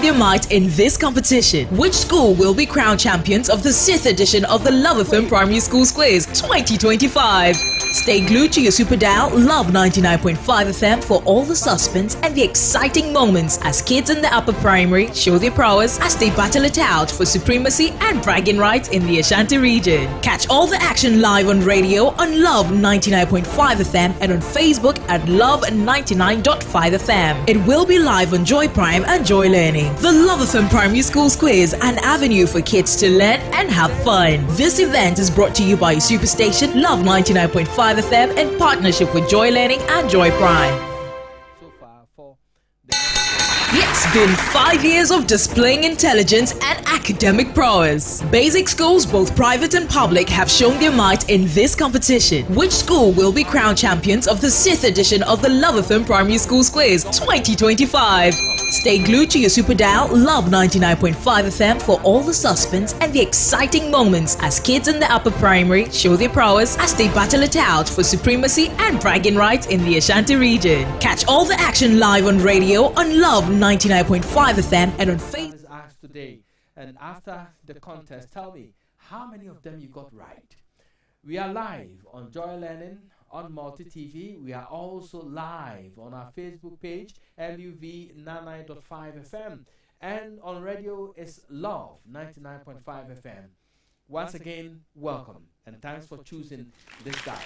their might in this competition. Which school will be crowned champions of the 6th edition of the Love FM Primary Schools Quiz 2025? Stay glued to your super dial Love 99.5 FM for all the suspense and the exciting moments as kids in the upper primary show their prowess as they battle it out for supremacy and bragging rights in the Ashanti region. Catch all the action live on radio on Love 99.5 FM and on Facebook at Love 99.5 FM. It will be live on Joy Prime and Joy Learning. The Love FM Primary Schools Quiz, an avenue for kids to learn and have fun. This event is brought to you by Superstation Love 99.5 FM in partnership with Joy Learning and Joy Prime. It's been 5 years of displaying intelligence and academic prowess. Basic schools, both private and public, have shown their might in this competition. Which school will be crowned champions of the 6th edition of the Love FM Primary Schools Quiz 2025? Stay glued to your super dial Love 99.5 FM for all the suspense and the exciting moments as kids in the upper primary show their prowess as they battle it out for supremacy and bragging rights in the Ashanti region. Catch all the action live on radio on Love 99.5 FM and on Facebook. Asked today, and after the contest, tell me how many of them you got right. We are live on Joy Learning on Multi TV. We are also live on our Facebook page, LUV 99.5 FM, and on radio is Love 99.5 FM. Once again, welcome and thanks for choosing this guy.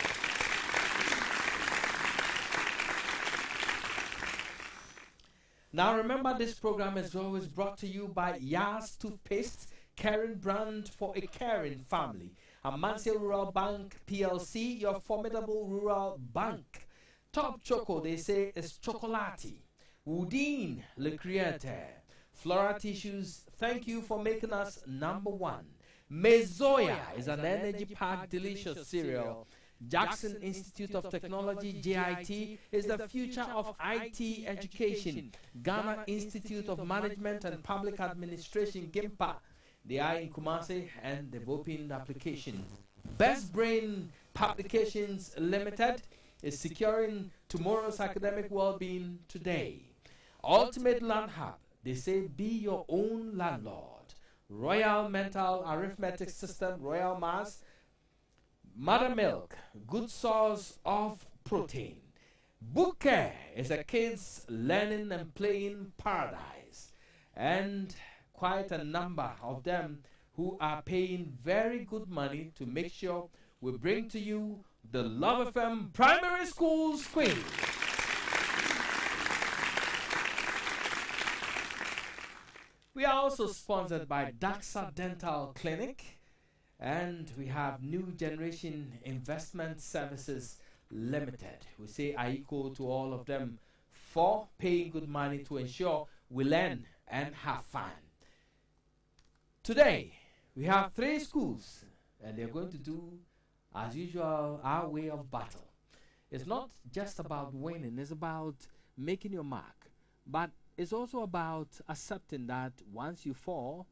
Now remember, this program is always brought to you by Yas Toothpaste, caring brand for a caring family. Amansia Rural Bank PLC, your formidable rural bank. Top Choco, they say, is Chocolati. Woodine, Le Creator. Flora Tissues, thank you for making us #1. Mezoya is an energy-packed, delicious cereal. Jackson Institute of Technology, JIT, is the future of IT education. Ghana Institute of Management and Public Administration, GIMPA. They are in Kumasi and developing application. Best Brain Publications Limited is securing tomorrow's academic well-being today. Ultimate Land Hub, they say be your own landlord. Royal Mental Arithmetic System, Royal Mass. Mother Milk, good source of protein. Book Care is a kids' learning and playing paradise. And quite a number of them who are paying very good money to make sure we bring to you the Love FM Primary Schools Quiz. We are also sponsored by Daxa Dental Clinic, and we have New Generation Investment Services Limited. We say Aiko to all of them for paying good money to ensure we learn and have fun. Today, we have 3 schools, and they're going to do, as usual, our way of battle. It's not just about winning, it's about making your mark. But it's also about accepting that once you fall,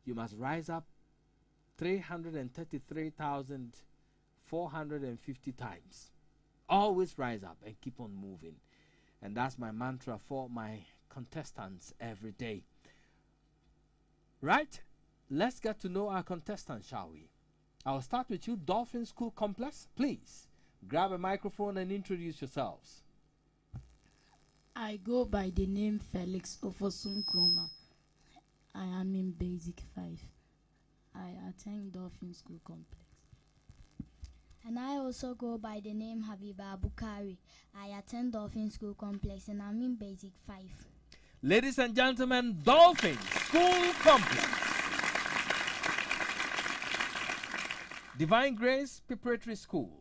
you must rise up 333,450 times. Always rise up and keep on moving. And that's my mantra for my contestants every day. Right? Let's get to know our contestants, shall we? I'll start with you, Dolphins School Complex. Please grab a microphone and introduce yourselves. I go by the name Felix Ofosun Kroma. I am in Basic 5. I attend Dolphin School Complex. And I also go by the name Habiba Bukari. I attend Dolphin School Complex and I'm in Basic 5. Ladies and gentlemen, Dolphin School Complex. Divine Grace Preparatory School.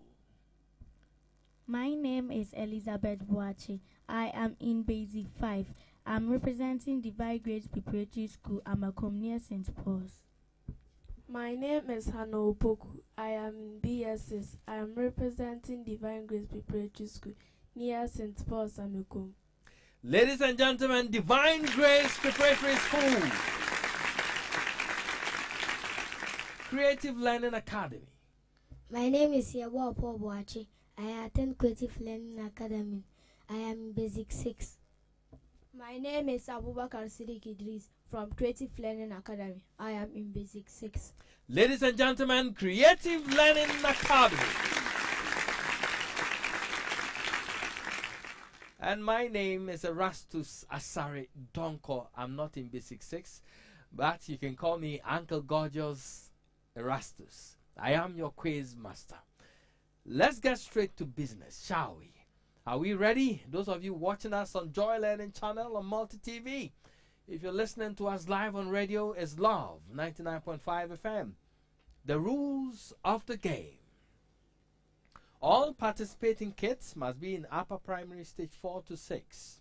My name is Elizabeth Boache. I am in Basic 5. I'm representing Divine Grace Preparatory School. I'm a near St. Paul's. My name is Hannah Opoku. I am in BS6. I am representing Divine Grace Preparatory School near St. Paul's, Amekom. Ladies and gentlemen, Divine Grace Preparatory School. Creative Learning Academy. My name is Yabo Boache. I attend Creative Learning Academy. I am in Basic 6. My name is Abubakar Siddiq Idris from Creative Learning Academy. I am in Basic 6. Ladies and gentlemen, Creative Learning Academy. And my name is Erastus Asare Donko. I'm not in Basic 6, but you can call me Uncle Gorgeous Erastus. I am your quiz master. Let's get straight to business, shall we? Are we ready? Those of you watching us on Joy Learning Channel or Multi TV. If you're listening to us live on radio, it's Love 99.5 FM. The rules of the game. All participating kids must be in upper primary stage 4 to 6.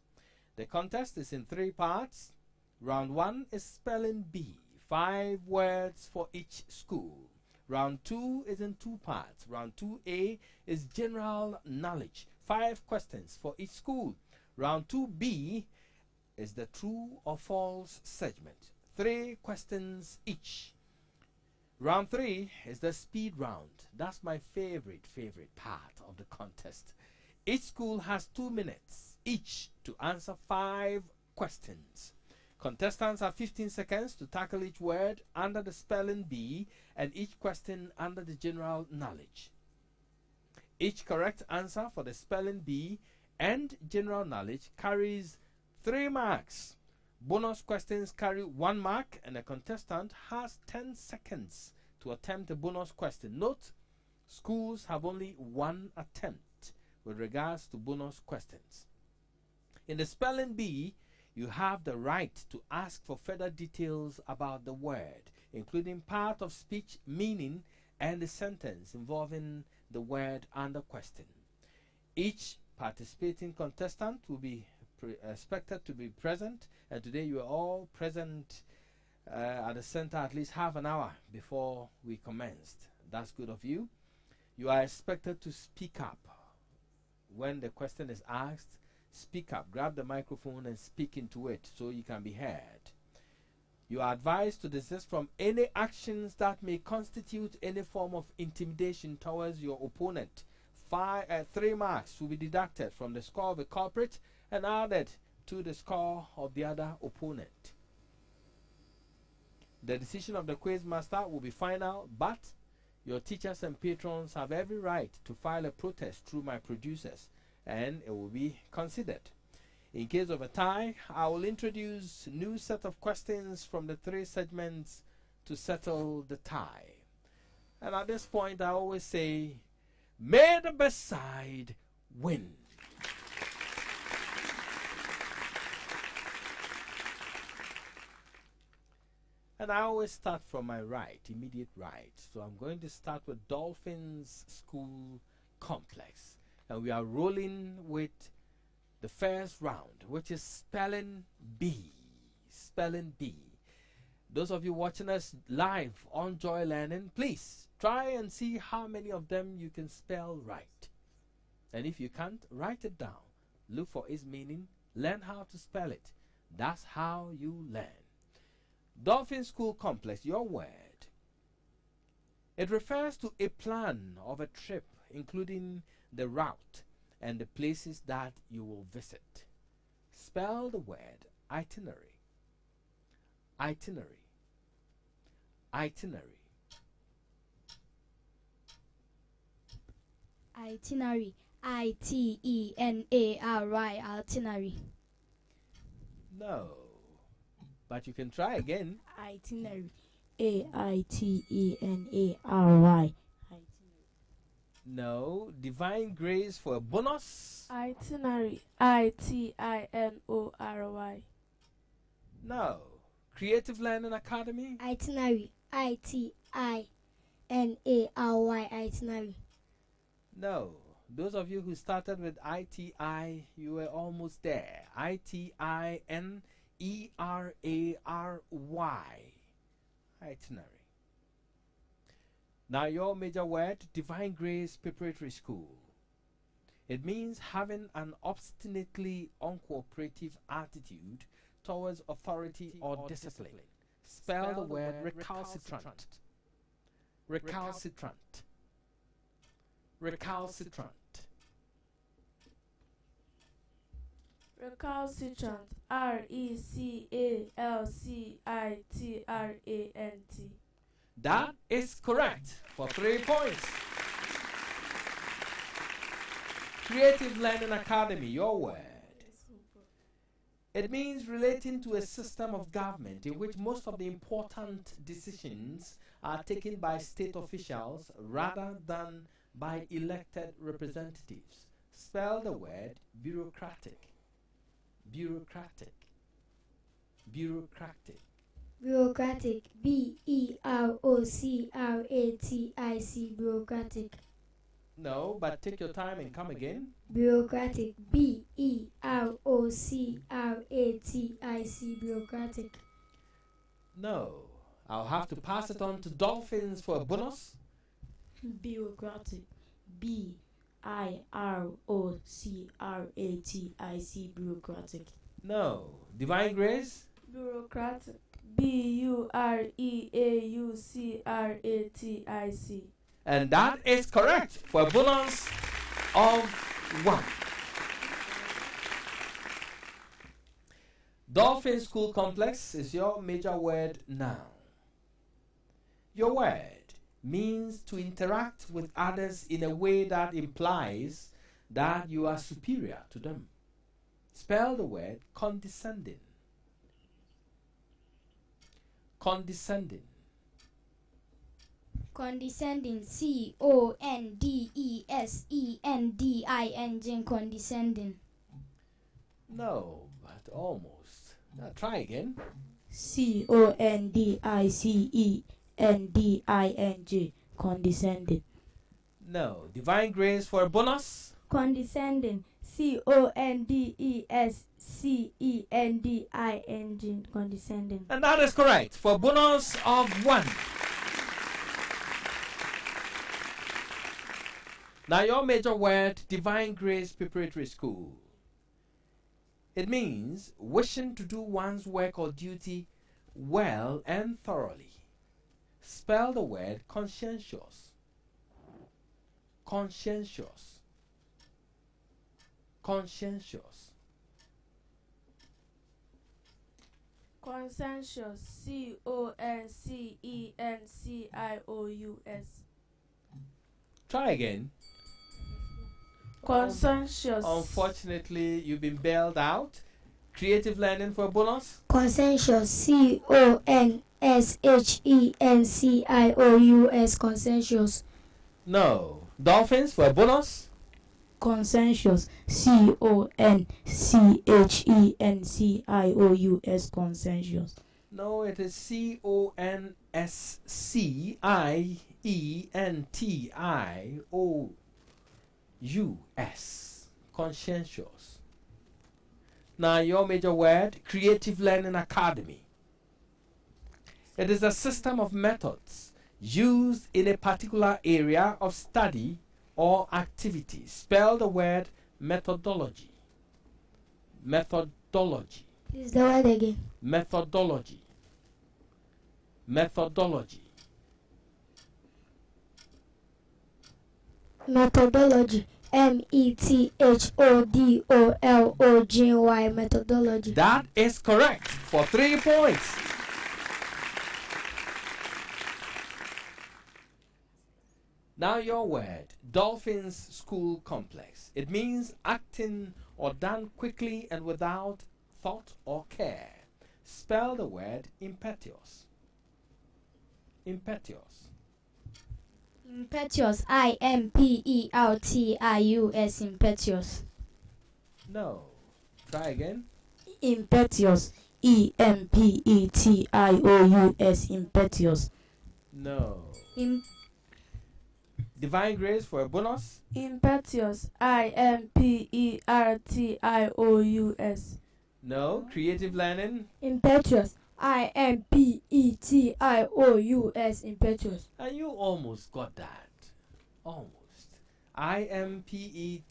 The contest is in 3 parts. Round 1 is spelling bee, 5 words for each school. Round 2 is in 2 parts. Round 2A is general knowledge, 5 questions for each school. Round 2B is the true or false segment, 3 questions each. Round 3 is the speed round. That's my favorite part of the contest. Each school has 2 minutes each to answer 5 questions. Contestants have 15 seconds to tackle each word under the spelling bee and each question under the general knowledge. Each correct answer for the spelling bee and general knowledge carries 3 marks. Bonus questions carry 1 mark, and the contestant has 10 seconds to attempt a bonus question. Note, schools have only 1 attempt with regards to bonus questions. In the spelling bee, you have the right to ask for further details about the word, including part of speech, meaning, and the sentence involving the word under question. Each participating contestant will be expected to be present, and today you are all present at the center at least half an hour before we commenced. That's good of you. You are expected to speak up when the question is asked. Speak up, grab the microphone and speak into it so you can be heard. You are advised to desist from any actions that may constitute any form of intimidation towards your opponent. 3 marks will be deducted from the score of the culprit and added to the score of the other opponent. The decision of the quiz master will be final, but your teachers and patrons have every right to file a protest through my producers, and it will be considered. In case of a tie, I will introduce a new set of questions from the 3 segments to settle the tie. And at this point, I always say, may the best side win. And I always start from my right, immediate right. So I'm going to start with Dolphins School Complex. And we are rolling with the first round, which is spelling bee. Spelling bee. Those of you watching us live on Joy Learning, please try and see how many of them you can spell right. And if you can't, write it down. Look for its meaning. Learn how to spell it. That's how you learn. Dolphin School Complex, your word. It refers to a plan of a trip, including the route and the places that you will visit. Spell the word itinerary. Itinerary. Itinerary. Itinerary. I-T-E-N-A-R-Y. Itinerary. No. But you can try again. Itinerary. A-I-T-E-N-A-R-Y. No. Divine Grace for a bonus. Itinerary. I-T-I-N-O-R-Y. No. Creative Learning Academy. Itinerary. I-T-I-N-A-R-Y. Itinerary. No. Those of you who started with I-T-I, you were almost there. I-T-I-N-E-R-A-R-Y. Itinerary. Now your major word, Divine Grace Preparatory School. It means having an obstinately uncooperative attitude towards authority or discipline. Spell the word recalcitrant. Recalcitrant. Recalcitrant. Recalcitrant. Recalcitrant. That is correct for 3 points. Creative Learning Academy, your word. It means relating to a system of government in which most of the important decisions are taken by state officials rather than by elected representatives. Spell the word bureaucratic. Bureaucratic. Bureaucratic. Bureaucratic. B-E-R-O-C-R-A-T-I-C. Bureaucratic. No, but take your time and come again. Bureaucratic. B-E-R-O-C-R-A-T-I-C. Bureaucratic. No. I'll have to pass it on to Dolphins for a bonus. Bureaucratic. B-I-R-O-C-R-A-T-I-C. Bureaucratic. No. Divine Grace? Bureaucratic. Bureaucratic. And that is correct for a bonus of 1. Dolphin School Complex is your major word now. Your word means to interact with others in a way that implies that you are superior to them. Spell the word condescending. Condescending. Condescending. C-O-N-D-E-S-E-N-D-I-N-G. Condescending. No, but almost. Now try again. C-O-N-D-I-C-E-N-D-I-N-G. Condescending. No. Divine Grace for a bonus. Condescending. C-O-N-D-E-S-C-E-N-D-I-N-G. Condescending. And that is correct for a bonus of 1. Now your major word, Divine Grace Preparatory School. It means wishing to do one's work or duty well and thoroughly. Spell the word conscientious. Conscientious. Conscientious. Consensus. C-O-N-C-E-N-C-I-O-U-S. Try again. Consensus. Unfortunately, you've been bailed out. Creative Learning for a bonus. Consensus. C-O-N-S-H-E-N-C-I-O-U-S. Consensus. No. Dolphins for a bonus. Consensus. C-O-N-C-H-E-N-C-I-O-U-S. Consensus. No, it is C-O-N-S-C-I-E-N-T-I-O-U-S. Conscientious. Now your major word, Creative Learning Academy. It is a system of methods used in a particular area of study or activity. Spell the word methodology. Methodology. Please the word again. Methodology. Methodology. Methodology. M-E-T-H-O-D-O-L-O-G-Y. Methodology. That is correct for 3 points. Now your word, Dolphins School Complex. It means acting or done quickly and without thought or care. Spell the word impetuous. Impetuous. Impetuous. I-M-P-E-R-T-I-U-S. Impetuous. No. Try again. Impetuous. E-M-P-E-T-I-O-U-S. Impetuous. No. Divine Grace for a bonus. Impetuous. I-M-P-E-R-T-I-O-U-S. No. Creative Learning. Impetuous. I-M-P-E-T-I-O-U-S. Impetuous. And you almost got that. Almost. I-M-P-E-T-U-O-U-S.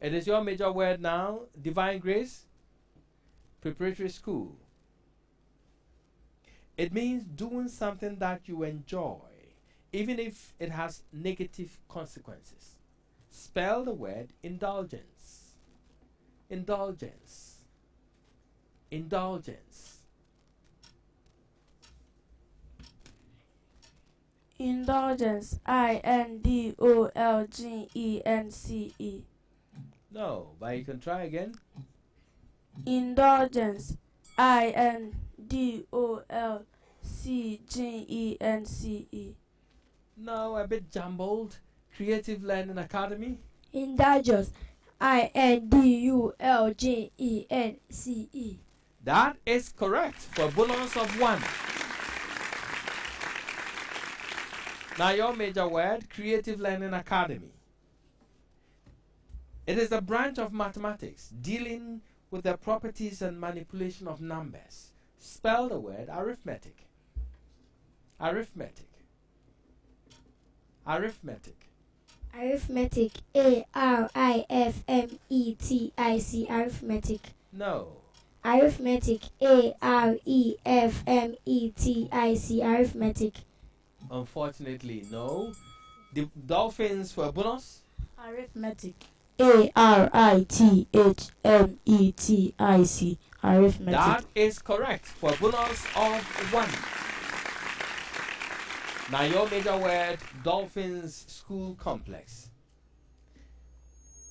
It is your major word now. Divine Grace Preparatory School. It means doing something that you enjoy even if it has negative consequences. Spell the word indulgence. Indulgence. Indulgence. Indulgence. Indolgence. No, but you can try again. Indulgence. Indolcgence. No, a bit jumbled. Creative Learning Academy. Indulgence. Indulgence. That is correct for a bonus of 1. Now your major word, Creative Learning Academy. It is a branch of mathematics dealing with the properties and manipulation of numbers. Spell the word arithmetic. Arithmetic. Arithmetic. Arithmetic. Arifmetic. Arithmetic. No. Arithmetic. Arifmetic. Arithmetic. Unfortunately, no. The Dolphins for a bonus. Arithmetic. Arithmetic. Arithmetic. That is correct for a bonus of 1. Now your major word, Dolphins School Complex.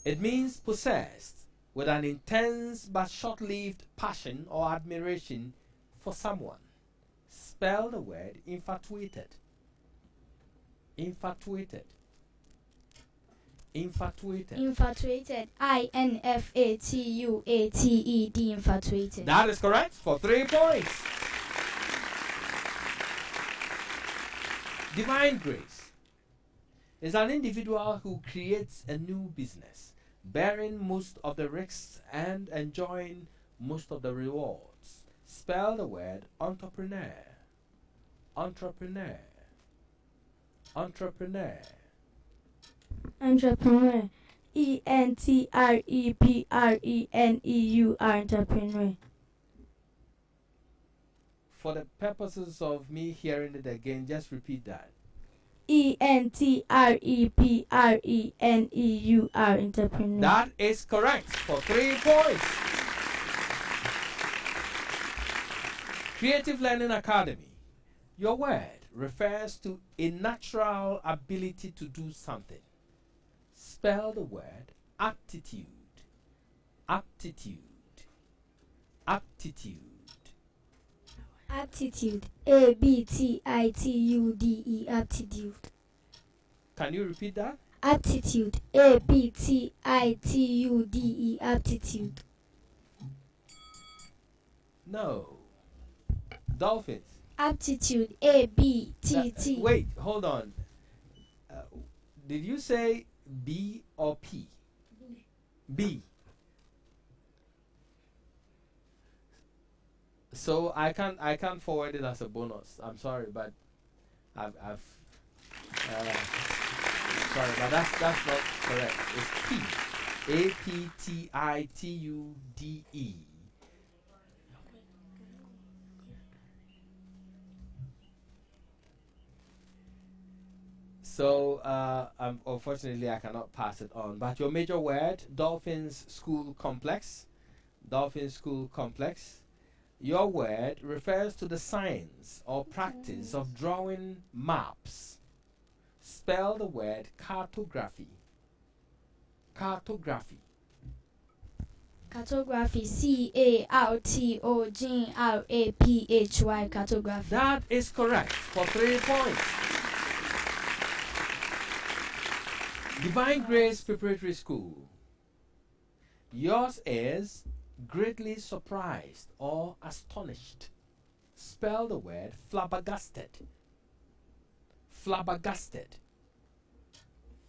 It means possessed with an intense but short-lived passion or admiration for someone. Spell the word infatuated. Infatuated. Infatuated. Infatuated. Infatuated. Infatuated. That is correct for 3 points. Divine Grace is an individual who creates a new business, bearing most of the risks and enjoying most of the rewards. Spell the word entrepreneur. Entrepreneur. Entrepreneur. Entrepreneur. Entrepreneur. Entrepreneur. For the purposes of me hearing it again, just repeat that. Entrepreneur. That is correct for 3 points. Creative Learning Academy. Your word refers to a natural ability to do something. Spell the word aptitude. Aptitude. Aptitude. Aptitude. Abtitude. Aptitude. Can you repeat that? Aptitude. Abtitude. Aptitude. No. Dolphins. Aptitude. ABTT. Wait, hold on. Did you say B or P? B. So I can't forward it as a bonus. I'm sorry, but I'm sorry, but that's not correct. It's P. Aptitude. So unfortunately I cannot pass it on. But your major word, Dolphins School Complex. Dolphins School Complex. Your word refers to the science or practice of drawing maps. Spell the word cartography. Cartography. Cartography. CARTOGRAPHY. Cartography. That is correct for 3 points. Divine Grace Preparatory School. Yours is greatly surprised or astonished. Spell the word flabbergasted. Flabbergasted.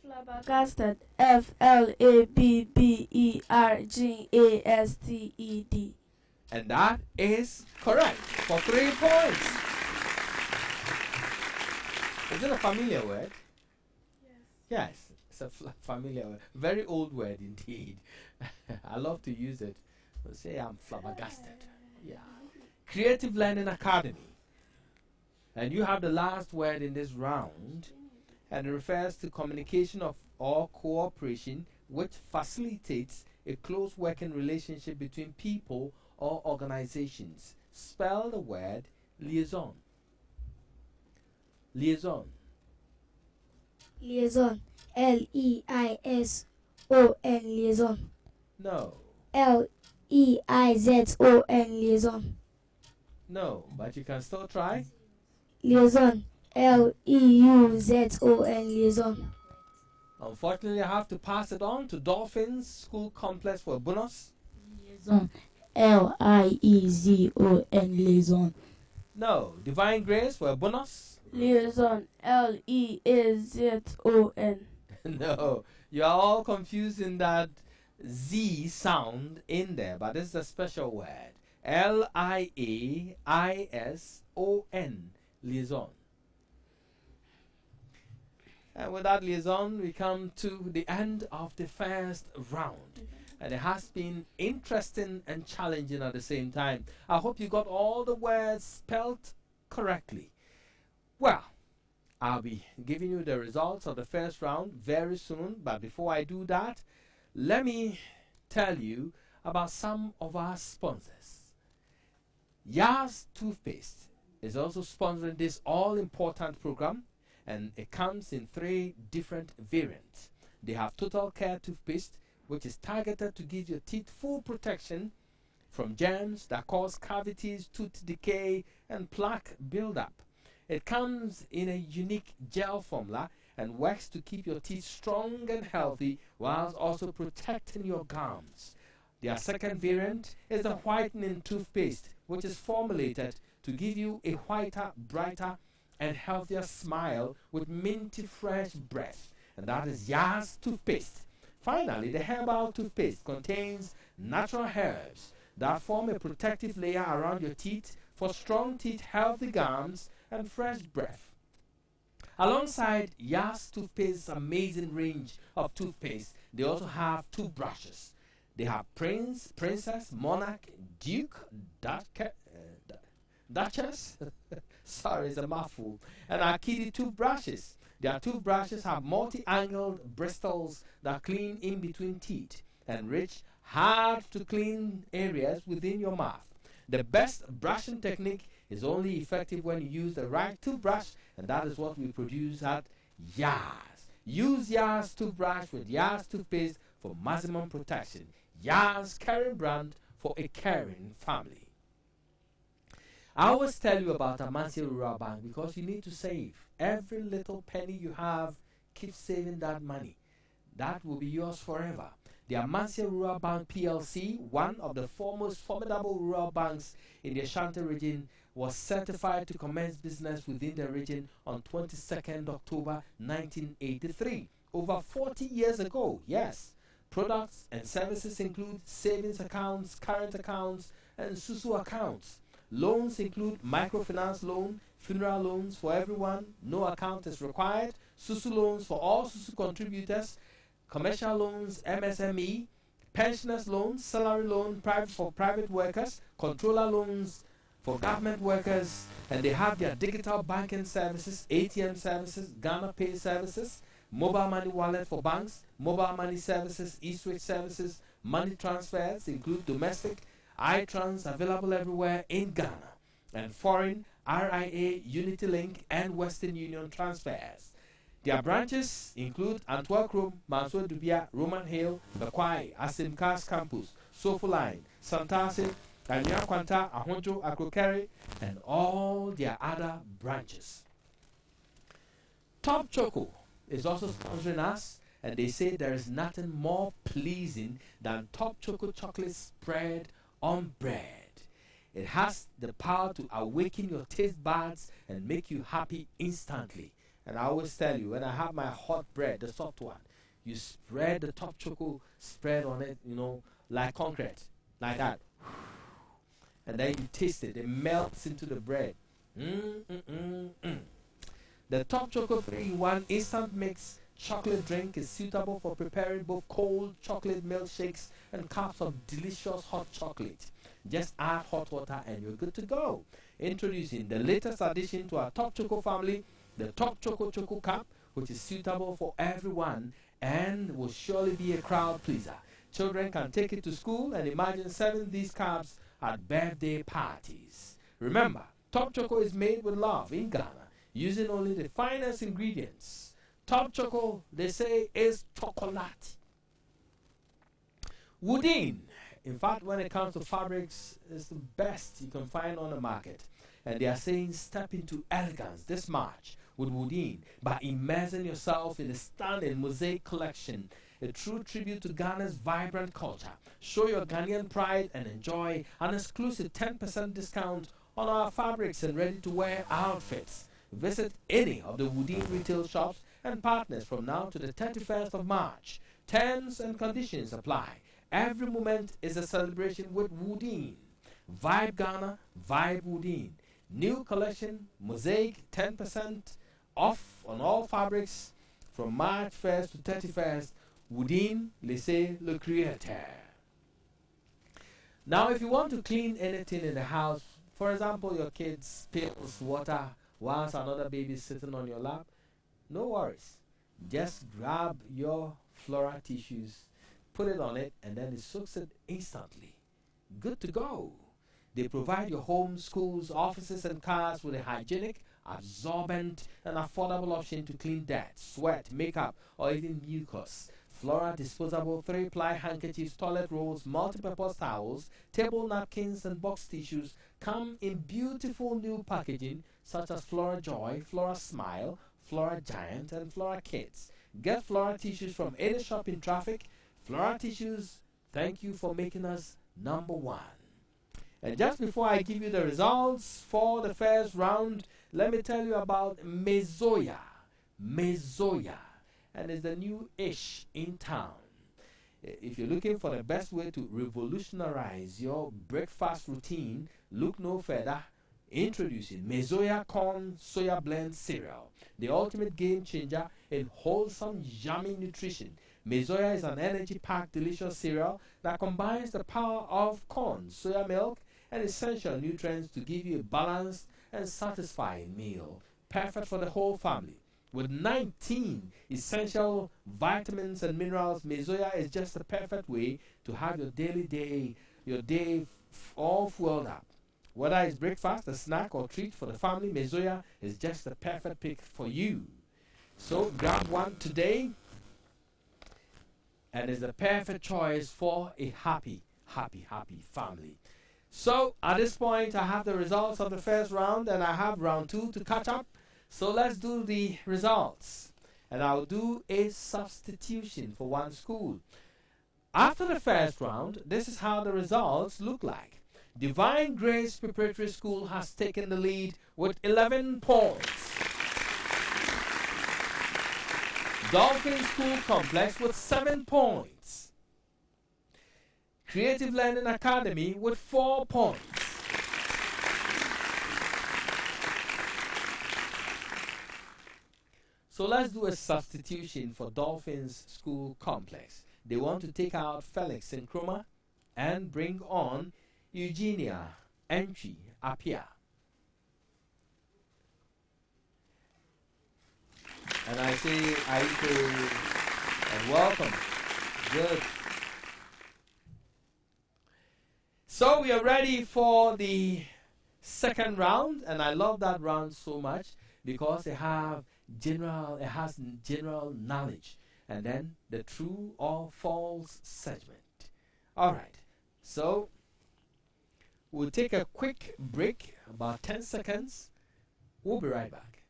Flabbergasted. FLABBERGASTED. And that is correct for 3 points. Is it a familiar word? Yes, it's a familiar word. Very old word indeed. I love to use it. We'll say I'm flabbergasted. Yeah. Creative Learning Academy. And you have the last word in this round. and it refers to communication of or cooperation which facilitates a close working relationship between people or organizations. Spell the word liaison. Liaison. Liaison. Liaison. Liaison. No. Leizon. Liaison. No, but you can still try. Liaison. Leuzon. Liaison. Unfortunately, I have to pass it on to Dolphins School Complex for a bonus. Liaison. Liezon. Liaison. No. Divine Grace for a bonus. Liaison. Leazon. No. You are all confused in that Z sound in there, but this is a special word. Liaison. Liaison. And with that liaison, we come to the end of the first round. And it has been interesting and challenging at the same time. I hope you got all the words spelt correctly. Well, I'll be giving you the results of the first round very soon. But before I do that, let me tell you about some of our sponsors. Yas Toothpaste is also sponsoring this all-important program, and it comes in 3 different variants. They have Total Care Toothpaste, which is targeted to give your teeth full protection from germs that cause cavities, tooth decay, and plaque buildup. It comes in a unique gel formula and works to keep your teeth strong and healthy whilst also protecting your gums. Their second variant is the whitening toothpaste, which is formulated to give you a whiter, brighter, and healthier smile with minty fresh breath, and that is Yas Toothpaste. Finally, the herbal toothpaste contains natural herbs that form a protective layer around your teeth for strong teeth, healthy gums, and fresh breath. Alongside Yas Toothpaste's amazing range of toothpaste, they also have toothbrushes. They have Prince, Princess, Monarch, Duke, Duchess, sorry, it's a mouthful, and our kiddie toothbrushes. Their toothbrushes have multi-angled bristles that clean in between teeth and reach hard to clean areas within your mouth. The best brushing technique is only effective when you use the right toothbrush, and that is what we produce at Yas. Use Yas toothbrush with Yas toothpaste for maximum protection. Yas caring brand for a caring family. I always tell you about Amansia Rural Bank because you need to save. Every little penny you have, keep saving that money. That will be yours forever. The Amansia Rural Bank PLC, one of the foremost formidable rural banks in the Ashanti region, was certified to commence business within the region on 22nd October 1983, over 40 years ago, yes. Products and services include savings accounts, current accounts, and Susu accounts. Loans include microfinance loan, funeral loans for everyone, no account is required, Susu loans for all Susu contributors, commercial loans, MSME, pensioners loans, salary loan for private workers, controller loans for government workers, and they have their digital banking services, ATM services, Ghana Pay services, mobile money wallet for banks, mobile money services, e-switch services, money transfers include domestic, iTrans available everywhere in Ghana, and foreign RIA, UnityLink, and Western Union transfers. Their branches include Antwerp Rome, Mansour Dubia, Roman Hill, Bekwai, Asimkas Campus, Sofoline, Santase, Anya Kwanta, Ahonjo, Akrokeri, and all their other branches. Top Choco is also sponsoring us, and they say there is nothing more pleasing than Top Choco chocolate spread on bread. It has the power to awaken your taste buds and make you happy instantly. And I always tell you, when I have my hot bread, the soft one, you spread the Top Choco spread on it, like concrete, like that. And then you taste it, it melts into the bread. The Top Choco 3-in-1 instant mix chocolate drink is suitable for preparing both cold chocolate milkshakes and cups of delicious hot chocolate. Just add hot water and you're good to go. Introducing the latest addition to our Top Choco family, the Top Choco Choco Cup, which is suitable for everyone and will surely be a crowd pleaser. Children can take it to school and imagine serving these cups at birthday parties. Remember, Top Choco is made with love in Ghana, using only the finest ingredients. Top Choco, they say, is chocolate. Woodin, in fact, when it comes to fabrics, is the best you can find on the market. And they are saying step into elegance this March with Woodin by immersing yourself in the stunning mosaic collection, a true tribute to Ghana's vibrant culture. Show your Ghanaian pride and enjoy an exclusive 10% discount on our fabrics and ready-to-wear outfits. Visit any of the Woodin retail shops and partners from now to the 31st of March. Terms and conditions apply. Every moment is a celebration with Woodin. Vibe Ghana, Vibe Woodin. New collection, Mosaic, 10% off on all fabrics from March 1st to 31st. Woodin, laissez le créateur. Now, if you want to clean anything in the house, for example, your kids spills water whilst another baby is sitting on your lap, no worries. Just grab your Flora tissues, put it on it, and then it soaks it instantly. Good to go. They provide your homes, schools, offices, and cars with a hygienic, absorbent, and affordable option to clean dirt, sweat, makeup, or even mucus. Flora disposable 3-ply handkerchiefs, toilet rolls, multi-purpose towels, table napkins, and box tissues come in beautiful new packaging such as Flora Joy, Flora Smile, Flora Giant, and Flora Kids. Get Flora tissues from any shop in traffic. Flora tissues, thank you for making us #1. And just before I give you the results for the first round, let me tell you about Mezoya. Mezoya. And it's the new ish in town. If you're looking for the best way to revolutionize your breakfast routine, look no further. Introducing Mezoya Corn Soya Blend Cereal, the ultimate game changer in wholesome, yummy nutrition. Mezoya is an energy-packed, delicious cereal that combines the power of corn, soya milk, and essential nutrients to give you a balanced and satisfying meal. Perfect for the whole family. With 19 essential vitamins and minerals, Mezoya is just the perfect way to have your day all fueled up. Whether it's breakfast, a snack, or treat for the family, Mezoya is just the perfect pick for you. So grab one today, and it's the perfect choice for a happy, happy, happy family. So at this point, I have the results of the first round, and I have round 2 to catch up. So let's do the results. And I'll do a substitution for one school. After the first round, this is how the results look like. Divine Grace Preparatory School has taken the lead with 11 points. Dolphins School Complex with 7 points. Creative Learning Academy with 4 points. So let's do a substitution for Dolphins School Complex. They want to take out Felix Nkrumah and bring on Eugenia Entry Apia. And I say Aiko and welcome. Good. So we are ready for the second round, and I love that round so much because it has general knowledge, and then the true or false segment. Alright, so we'll take a quick break, about 10 seconds. We'll be right back.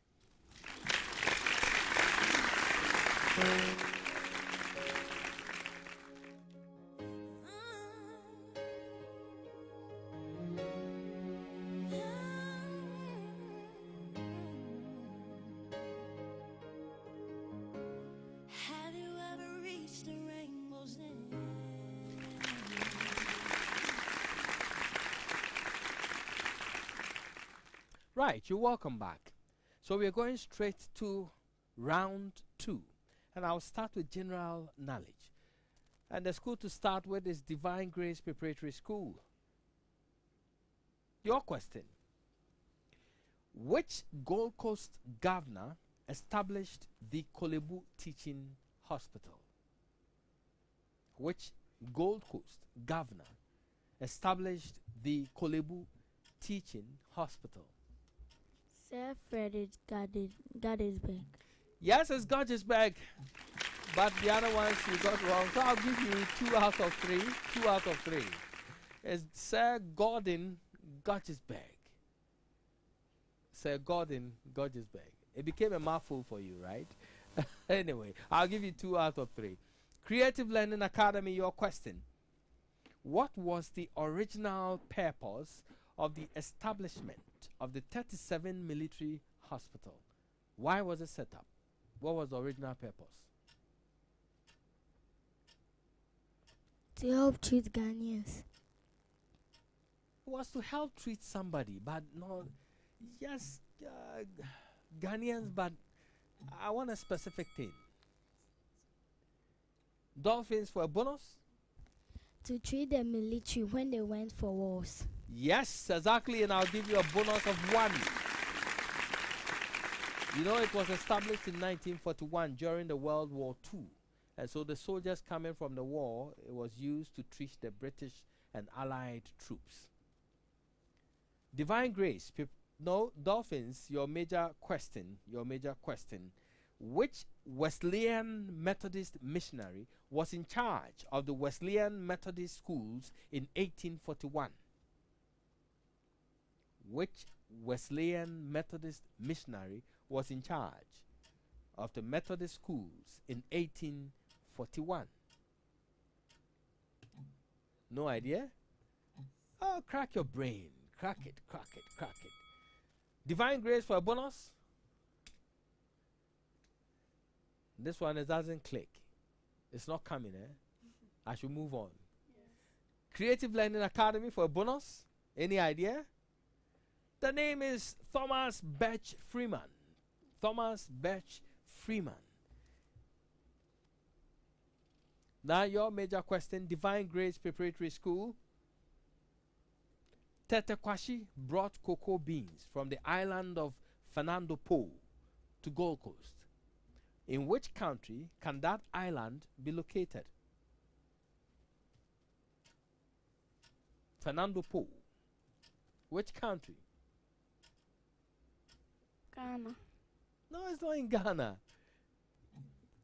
Right, you're welcome back. So we're going straight to round 2, and I'll start with general knowledge. And the school to start with is Divine Grace Preparatory School. Your question: which Gold Coast governor established the Kolebu Teaching Hospital? Which Gold Coast governor established the Kolebu Teaching Hospital? Sir Frederick Gaddisberg. Yes, it's Gotchesberg, but the other ones you got wrong. So I'll give you 2 out of 3. 2 out of 3. It's Sir Gordon Gotchesberg. Sir Gordon Gotchesberg. It became a mouthful for you, right? Anyway, I'll give you 2 out of 3. Creative Learning Academy, your question. What was the original purpose of the establishment of the 37 military hospital? Why was it set up? What was the original purpose? To help treat Ghanaians. It was to help treat somebody, but not, yes, Ghanaians, but I want a specific thing. Dolphins for a bonus? To treat the military when they went for wars. Yes, exactly, and I'll give you a bonus of 1. You know, it was established in 1941 during the World War II. And so the soldiers coming from the war, it was used to treat the British and Allied troops. Divine Grace, no, Dolphins, your major question. Which Wesleyan Methodist missionary was in charge of the Wesleyan Methodist schools in 1841? Which Wesleyan Methodist missionary was in charge of the Methodist schools in 1841? No idea? Oh, crack your brain. Crack it. Divine Grace for a bonus? This one, it doesn't click. It's not coming, eh? I should move on. Yes. Creative Learning Academy for a bonus? Any idea? The name is Thomas Birch Freeman. Thomas Birch Freeman. Now your major question, Divine Grace Preparatory School. Tetekwashi brought cocoa beans from the island of Fernando Po to Gold Coast. In which country can that island be located? Fernando Po. Which country? Ghana. No, it's not in Ghana.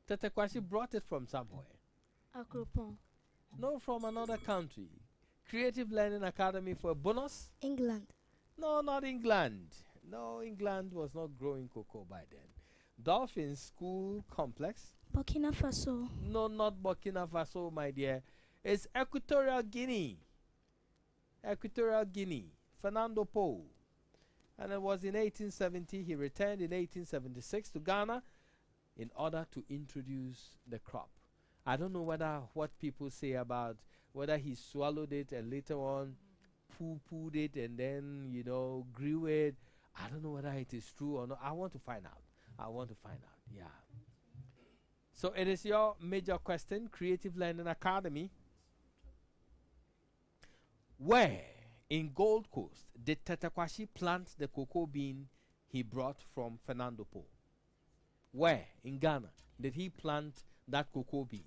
Tetekwashi brought it from somewhere. Akropong. No, from another country. Creative Learning Academy for a bonus? England. No, not England. No, England was not growing cocoa by then. Dolphins School Complex? Burkina Faso. No, not Burkina Faso, my dear. It's Equatorial Guinea. Equatorial Guinea. Fernando Po. And it was in 1870. He returned in 1876 to Ghana in order to introduce the crop. I don't know what people say about whether he swallowed it and later on poo-pooed it and then, grew it. I don't know whether it is true or not. I want to find out. Yeah. So it is your major question, Creative Learning Academy. Where in Gold Coast did Tetekwashi plant the cocoa bean he brought from Fernando Po? Where in Ghana did he plant that cocoa bean?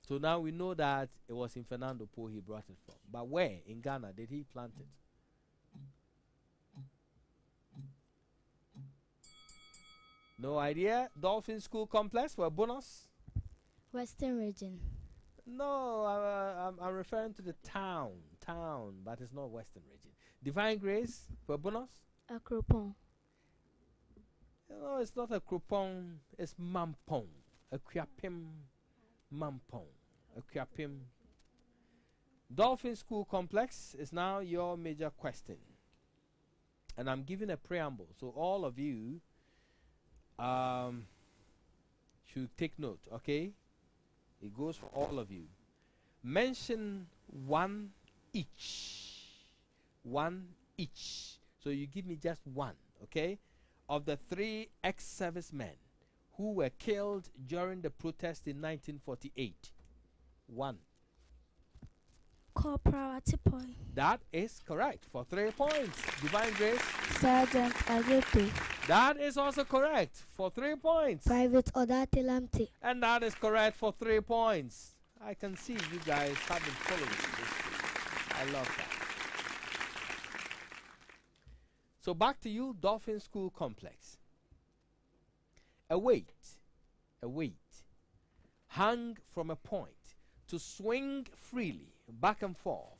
So now we know that it was in Fernando Po he brought it from. But where in Ghana did he plant it? No idea. Dolphin School Complex for a bonus? Western region. No, I'm referring to the town, but it's not Western region. Divine Grace for a bonus? Akropong. No, it's not a Kropong, it's Mampong. A Kwiapim Mampong. A Kwiapim. Dolphin School Complex is now your major question. And I'm giving a preamble, so all of you should take note, okay? It goes for all of you. Mention one each. One each. So you give me just one, okay? Of the 3 ex-servicemen who were killed during the protest in 1948. One. Corporal Atipoy. That is correct for 3 points. Divine Grace. Sergeant Ageto. That is also correct for 3 points. Private Odate Lamte. And that is correct for 3 points. I can see you guys have been following this. I love that. So back to you, Dolphin School Complex. A weight hung from a point to swing freely back and forth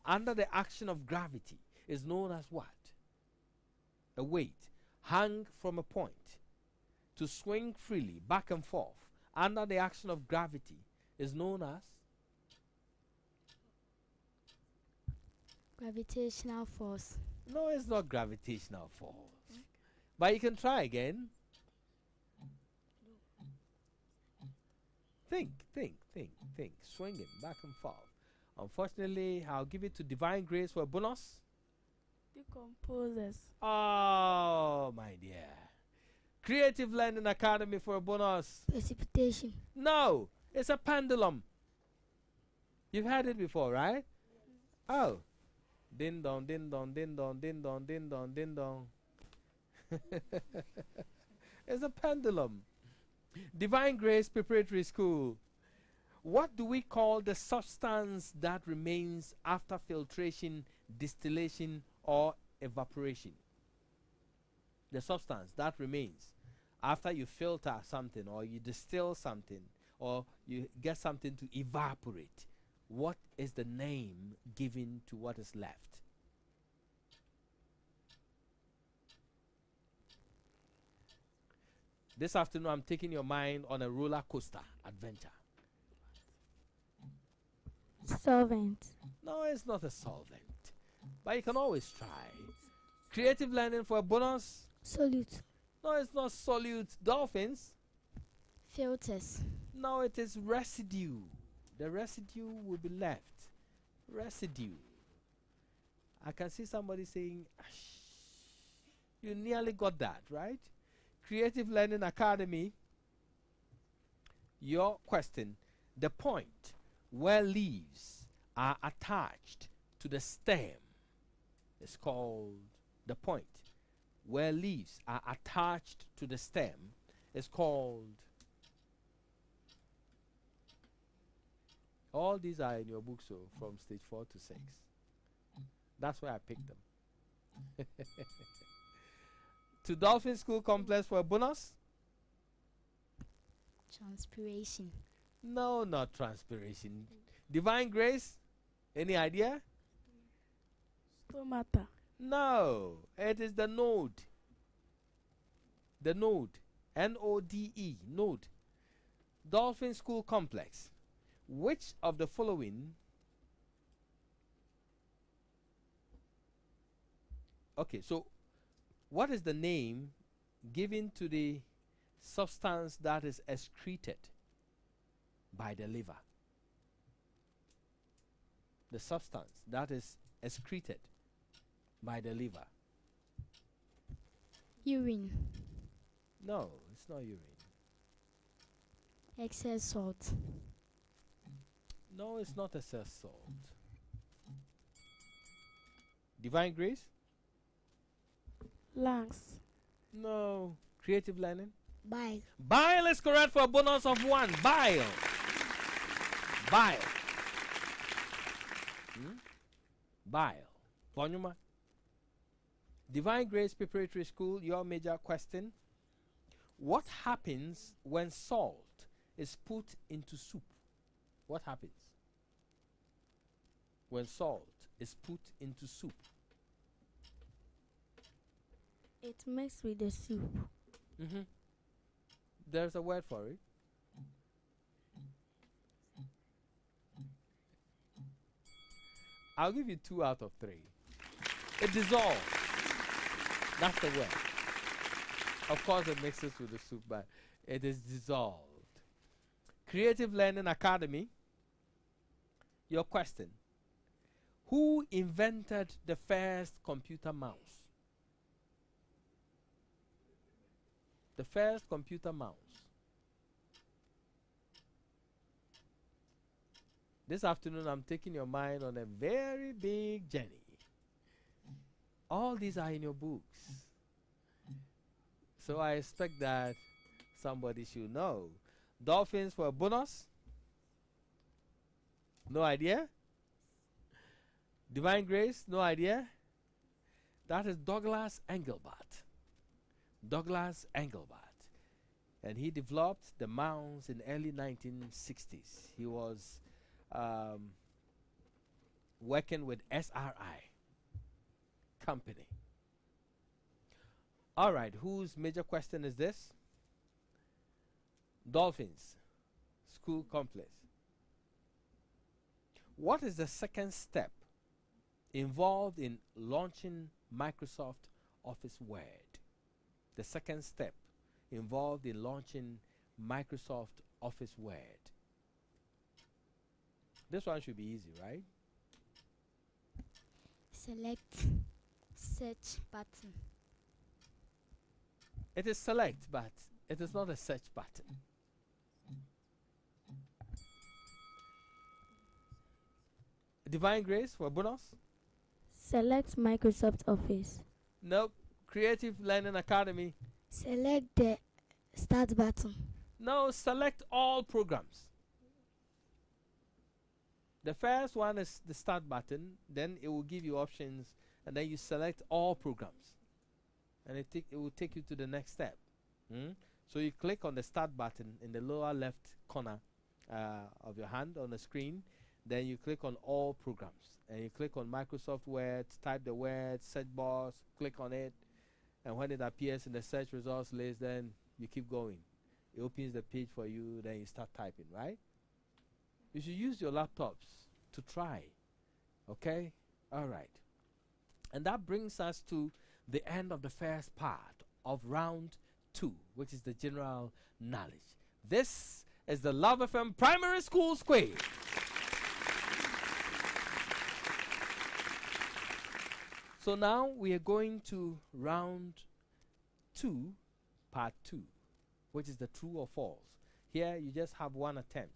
under the action of gravity is known as what? A weight hung from a point to swing freely back and forth under the action of gravity is known as? Gravitational force. No, it's not gravitational force. But you can try again. Think. Swing it back and forth. Unfortunately, I'll give it to Divine Grace for a bonus. Decomposers. Oh, my dear. Creative Learning Academy for a bonus. Precipitation. No, it's a pendulum. You've heard it before, right? Oh. Ding dong, ding dong, ding dong, ding dong, ding dong, ding dong. It's a pendulum. Divine Grace Preparatory School. What do we call the substance that remains after filtration, distillation, or evaporation? The substance that remains after you filter something, or you distill something, or you get something to evaporate. What is the name given to what is left? This afternoon, I'm taking your mind on a roller coaster adventure. Solvent. No, it's not a solvent. But you can always try. Creative Learning for a bonus. Solute. No, it's not solute. Dolphins. Filters. No, it is residue. The residue will be left. Residue. I can see somebody saying, you nearly got that, right? Creative Learning Academy. Your question. The point where leaves are attached to the stem is called the point. Where leaves are attached to the stem is called. All these are in your book, so from stage 4 to 6. That's where I picked them. To Dolphin School Complex for a bonus? Transpiration. No, not transpiration. Divine Grace? Any idea? Stomata. No, it is the node. The node. N-O-D-E. Node. Dolphin School Complex. Which of the following? Okay, so what is the name given to the substance that is excreted by the liver? The substance that is excreted by the liver. Urine. No, it's not urine. Excess salt. No, it's not excess salt. Divine Grace? Lungs. No. Creative Learning? Bile. Bile is correct for a bonus of 1. Bile. Bile. Bile. Bonyuma. Divine Grace Preparatory School, your major question. What happens when salt is put into soup? What happens when salt is put into soup? It mixed with the soup. There's a word for it. I'll give you 2 out of 3. It dissolves. That's the word. Of course, it mixes with the soup, but it is dissolved. Creative Learning Academy. Your question. Who invented the first computer mouse? The first computer mouse. This afternoon, I'm taking your mind on a very big journey. All these are in your books. So I expect that somebody should know. Dolphins for a bonus? No idea? Divine Grace? No idea? That is Douglas Engelbart. Douglas Engelbart. And he developed the mounds in early 1960s. He was working with SRI company. All right, whose major question is this? Dolphins School Complex. What is the second step involved in launching Microsoft Office Word? The second step involved in launching Microsoft Office Word. This one should be easy, right? Select search button. It is select, but it is not a search button. Divine Grace for a bonus? Select Microsoft Office. Nope. Creative Learning Academy? Select the start button. No, select all programs. The first one is the start button, then it will give you options, and then you select all programs. And it will take you to the next step. So you click on the start button in the lower left corner of your hand on the screen. Then you click on all programs. And you click on Microsoft Word, type the word, search box, click on it. And when it appears in the search results list, then you keep going. It opens the page for you, then you start typing, right? You should use your laptops to try. Okay? All right. And that brings us to the end of the first part of round 2, which is the general knowledge. This is the Love FM Primary School Quiz. So now we are going to round 2, part 2, which is the true or false. Here you just have one attempt.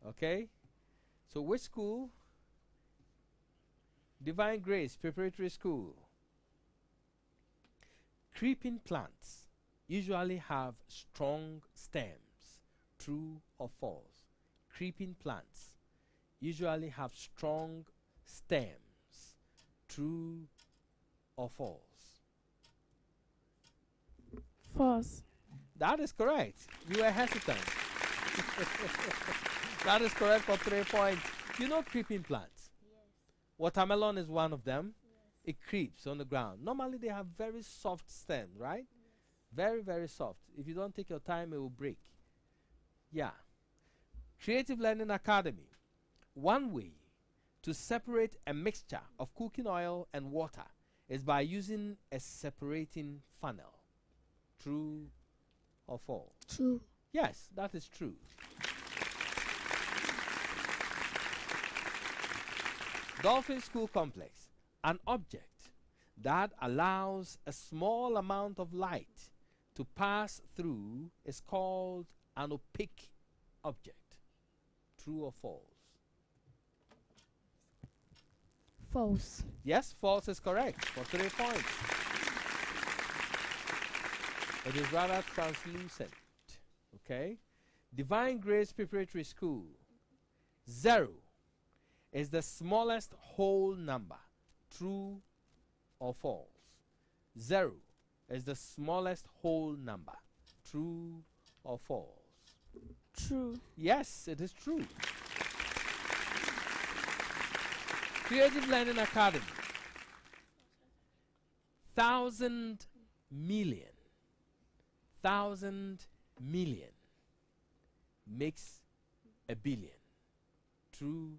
Okay? So which school? Divine Grace Preparatory School. Creeping plants usually have strong stems. True or false? Creeping plants usually have strong stems. True or false? False. That is correct. You were hesitant. That is correct for 3 points. You know creeping plants? Yes. Watermelon is one of them. Yes. It creeps on the ground. Normally they have very soft stems, right? Yes. Very, very soft. If you don't take your time, it will break. Yeah. Creative Learning Academy. One way to separate a mixture of cooking oil and water is by using a separating funnel. True or false? True. Yes, that is true. Dolphin School Complex. An object that allows a small amount of light to pass through is called an opaque object. True or false? False. Yes, false is correct for 3 points. It is rather translucent. Okay? Divine Grace Preparatory School. 0 is the smallest whole number. True or false? 0 is the smallest whole number. True or false? True. Yes, it is true. Creative Learning Academy. 1,000 million. 1,000 million makes a billion. True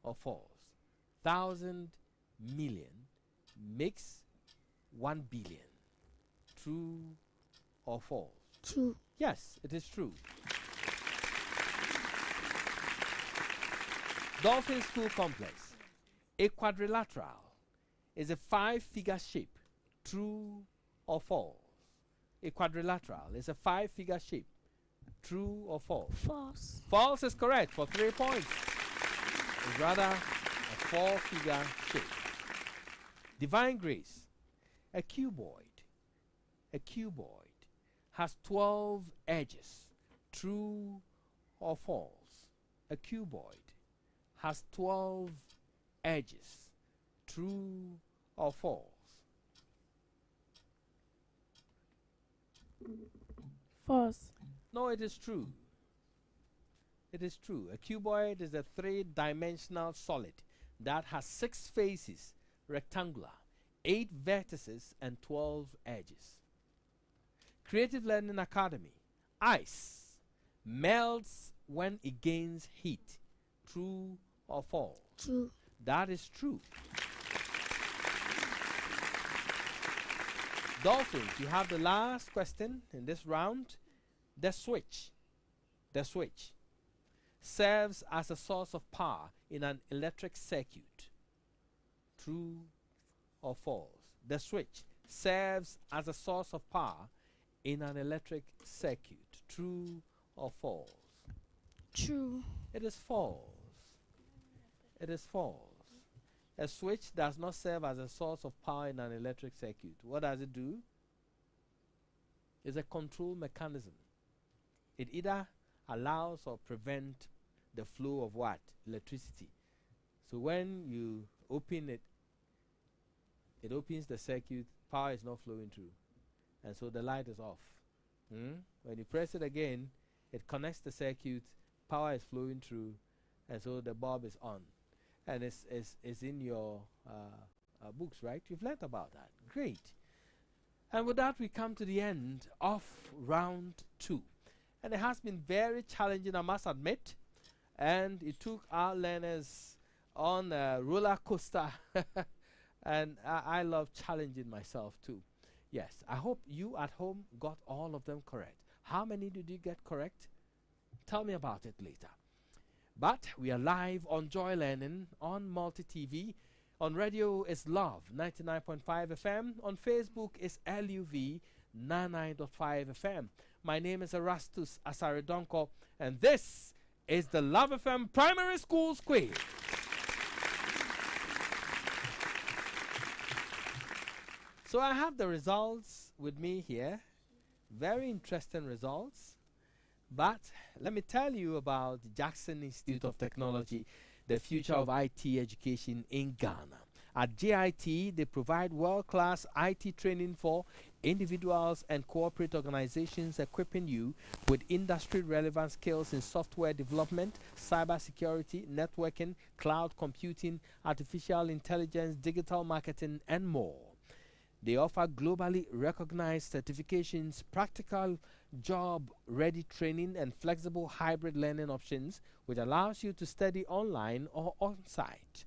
or false? 1,000 million makes 1 billion. True or false? True. Yes, it is true. Dolphin School Complex. A quadrilateral is a 5-figure shape. True or false? A quadrilateral is a 5-figure shape. True or false? False. False is correct for 3 points. is rather a four-figure shape. Divine Grace, a cuboid has 12 edges. True or false? A cuboid has 12 edges. True or false? False. No, it is true. It is true. A cuboid is a three-dimensional solid that has 6 faces, rectangular, 8 vertices, and 12 edges. Creative Learning Academy. Ice melts when it gains heat. True or false? True. That is true. Dolphins, you have the last question in this round. The switch serves as a source of power in an electric circuit. True or false? The switch serves as a source of power in an electric circuit. True or false? True. It is false. It is false. A switch does not serve as a source of power in an electric circuit. What does it do? It's a control mechanism. It either allows or prevents the flow of what? Electricity. So when you open it, it opens the circuit, power is not flowing through. And so the light is off. When you press it again, it connects the circuit, power is flowing through, and so the bulb is on. And it's in your books, right? You've learned about that. Great. And with that, we come to the end of round 2. And it has been very challenging, I must admit. And it took our learners on a roller coaster. And I love challenging myself too. Yes, I hope you at home got all of them correct. How many did you get correct? Tell me about it later. But we are live on Joy Learning, on Multi TV. On radio is Love 99.5 FM. On Facebook is LUV 99.5 FM. My name is Erastus Asaridonko, and this is the Love FM Primary School Quiz. So I have the results with me here. Very interesting results. But let me tell you about the Jackson Institute of Technology, the future of IT education in Ghana. At JIT, they provide world-class IT training for individuals and corporate organizations, equipping you with industry-relevant skills in software development, cybersecurity, networking, cloud computing, artificial intelligence, digital marketing, and more. They offer globally recognized certifications, practical job-ready training, and flexible hybrid learning options, which allows you to study online or on-site.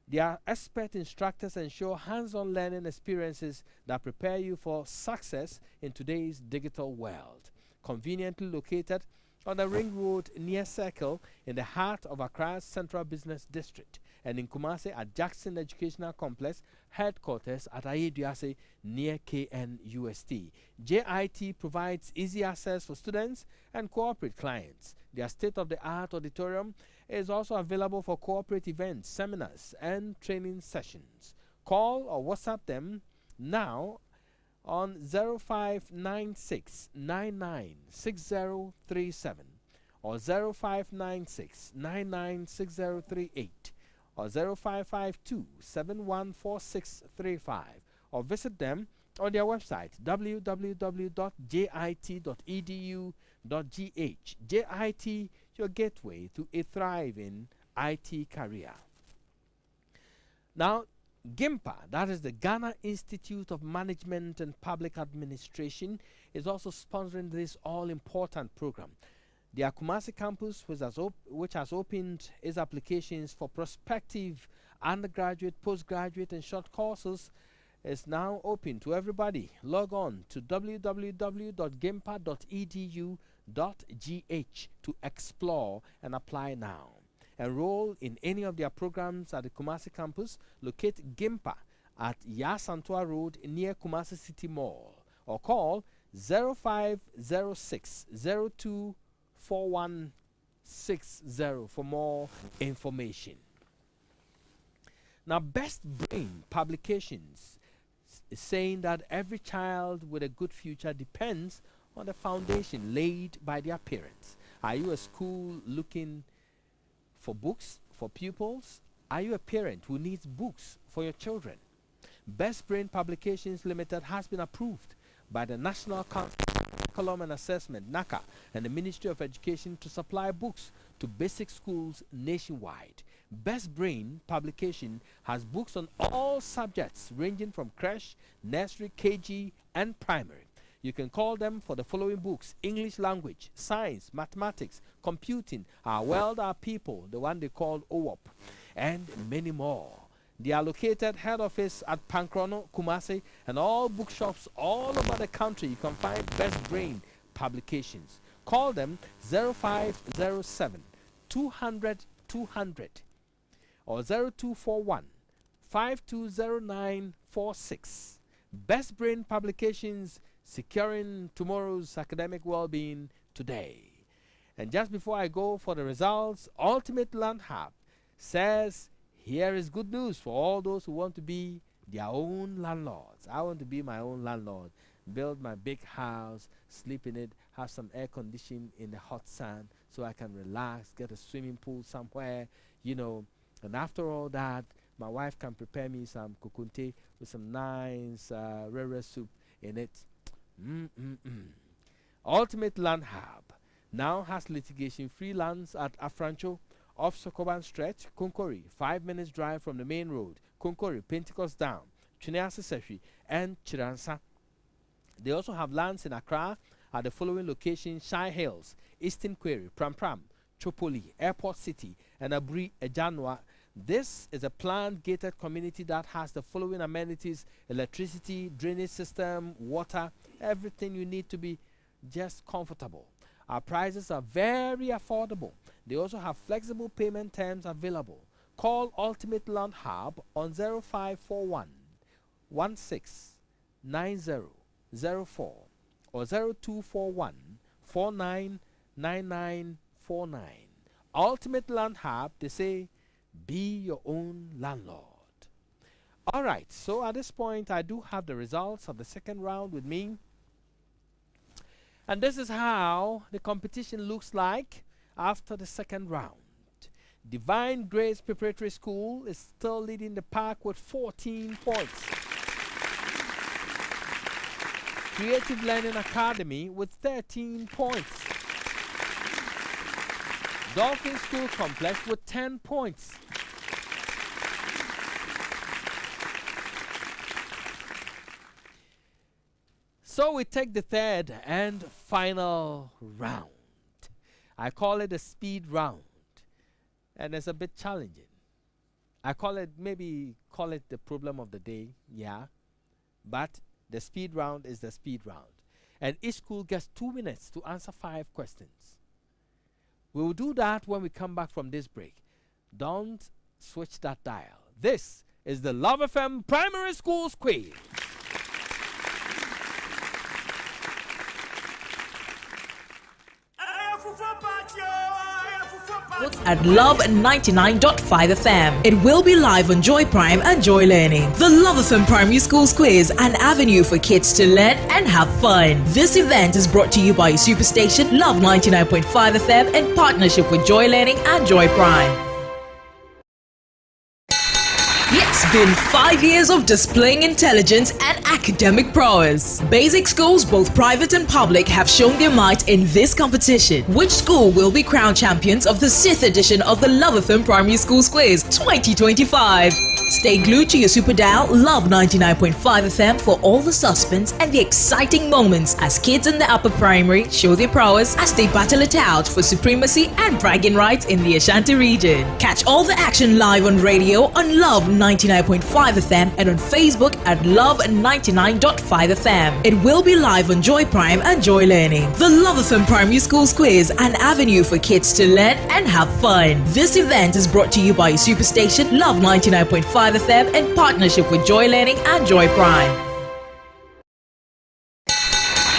Their expert instructors ensure hands-on learning experiences that prepare you for success in today's digital world. Conveniently located on the Ring Road near Circle in the heart of Accra's Central Business District, and in Kumasi at Jackson Educational Complex, headquarters at Ayeduase near KNUST. JIT provides easy access for students and corporate clients. Their state-of-the-art auditorium is also available for corporate events, seminars, and training sessions. Call or WhatsApp them now on 0596 996037 or 0596 996038 or 0552 714635, or visit them on their website www.jit.edu.gh. JIT, your gateway to a thriving IT career. Now, GIMPA, that is the Ghana Institute of Management and Public Administration, is also sponsoring this all-important program. The Kumasi campus, which has opened its applications for prospective undergraduate, postgraduate, and short courses, is now open to everybody. Log on to www.gimpa.edu.gh to explore and apply now. Enroll in any of their programs at the Kumasi campus. Locate GIMPA at Yasantua Road near Kumasi City Mall, or call 0506 0241 for more information. Now, Best Brain Publications is saying that every child with a good future depends on the foundation laid by their parents. Are you a school looking for books for pupils? Are you a parent who needs books for your children? Best Brain Publications Limited has been approved by the National Council of Curriculum and Assessment (NACA) and the Ministry of Education to supply books to basic schools nationwide. Best Brain Publication has books on all subjects ranging from creche, nursery, KG, and primary. You can call them for the following books: English language, science, mathematics, computing, Our World, Our People, the one they call OWOP, and many more. They are located head office at Pankrono, Kumasi, and all bookshops all over the country. You can find Best Brain Publications. Call them 0507 200 200 or 0241 520946. Best Brain Publications, securing tomorrow's academic well-being today. And just before I go for the results, Ultimate Land Hub says, here is good news for all those who want to be their own landlords. I want to be my own landlord, build my big house, sleep in it, have some air conditioning in the hot sun so I can relax, get a swimming pool somewhere, you know. And after all that, my wife can prepare me some kukunte with some nice rare soup in it. Ultimate Land Hub now has litigation-free lands at Afrancho, off Sokoban Stretch, Konkori, 5 minutes drive from the main road, Konkori, Pentecost Down, Chinease Sefi, and Chiransa. They also have lands in Accra at the following locations: Shire Hills, Eastern Quarry, Pram, Chopoli, Airport City, and Aburi Ejanwa. This is a planned gated community that has the following amenities: electricity, drainage system, water, everything you need to be just comfortable. Our prices are very affordable. They also have flexible payment terms available. Call Ultimate Land Hub on 0541 169004 or 0241 499949. Ultimate Land Hub, they say, be your own landlord. All right, so at this point, I do have the results of the second round with me. And this is how the competition looks like after the second round. Divine Grace Preparatory School is still leading the pack with 14 points. Creative Learning Academy with 13 points. Dolphins School Complex with 10 points. So we take the third and final round. I call it a speed round, and it's a bit challenging. I call it the problem of the day, yeah, but the speed round is the speed round. And each school gets 2 minutes to answer 5 questions. We will do that when we come back from this break. Don't switch that dial. This is the Love FM Primary Schools Quiz. At Love 99.5 FM. It will be live on Joy Prime and Joy Learning. The Love FM Primary Schools Quiz, an avenue for kids to learn and have fun. This event is brought to you by Superstation Love 99.5 FM in partnership with Joy Learning and Joy Prime. It's been 5 years of displaying intelligence and academic prowess. Basic schools, both private and public, have shown their might in this competition. Which school will be crowned champions of the 6th edition of the Love FM Primary Schools Quiz 2025? Stay glued to your super dial Love 99.5 FM for all the suspense and the exciting moments as kids in the upper primary show their prowess as they battle it out for supremacy and bragging rights in the Ashanti region. Catch all the action live on radio on Love 99.5 FM and on Facebook at Love 99.5 FM. It will be live on Joy Prime and Joy Learning. The Love FM Primary Schools Quiz, an avenue for kids to learn and have fun. This event is brought to you by Superstation Love 99.5 FM in partnership with Joy Learning and Joy Prime.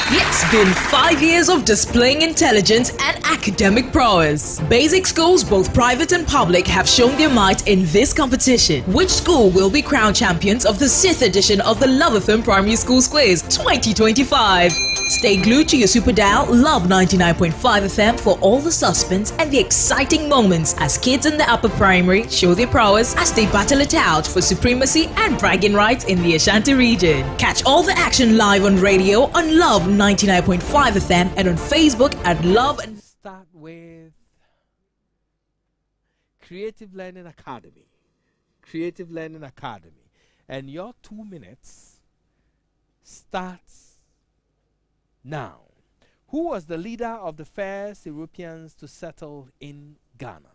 It's been 5 years of displaying intelligence and academic prowess. Basic schools, both private and public, have shown their might in this competition. Which school will be crowned champions of the 6th edition of the Love FM Primary Schools Quiz 2025? Stay glued to your super dial Love 99.5 FM for all the suspense and the exciting moments as kids in the upper primary show their prowess as they battle it out for supremacy and bragging rights in the Ashanti region. Catch all the action live on radio on Love 99.5 FM and on Facebook at Love. And start with Creative Learning Academy. Creative Learning Academy. And your 2 minutes starts now. Who was the leader of the first Europeans to settle in Ghana?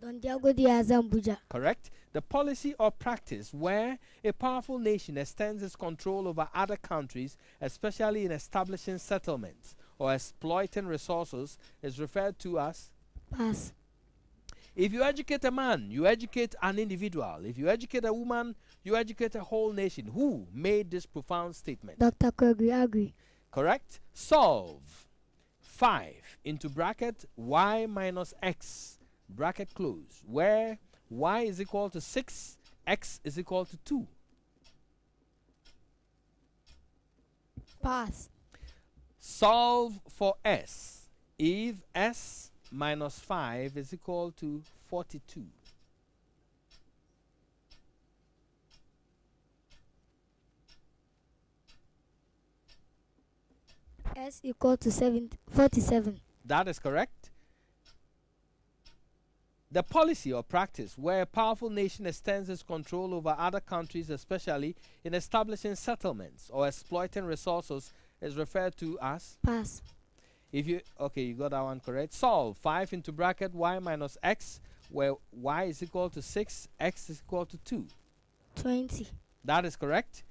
Don Diego Diaz Ambuja. Correct. The policy or practice where a powerful nation extends its control over other countries, especially in establishing settlements or exploiting resources, is referred to as? Pass. If you educate a man, you educate an individual. If you educate a woman, you educate a whole nation. Who made this profound statement? Dr. Gregory Agri. Correct. Solve 5 into bracket y minus x, bracket close, where y is equal to 6, x is equal to 2. Pass. Solve for s if s minus 5 is equal to 42. S equal to 47. That is correct. The policy or practice where a powerful nation extends its control over other countries, especially in establishing settlements or exploiting resources, is referred to as? Pass. If you you got that one correct. Solve 5 into bracket y minus x, where y is equal to 6, x is equal to 2. 20. That is correct.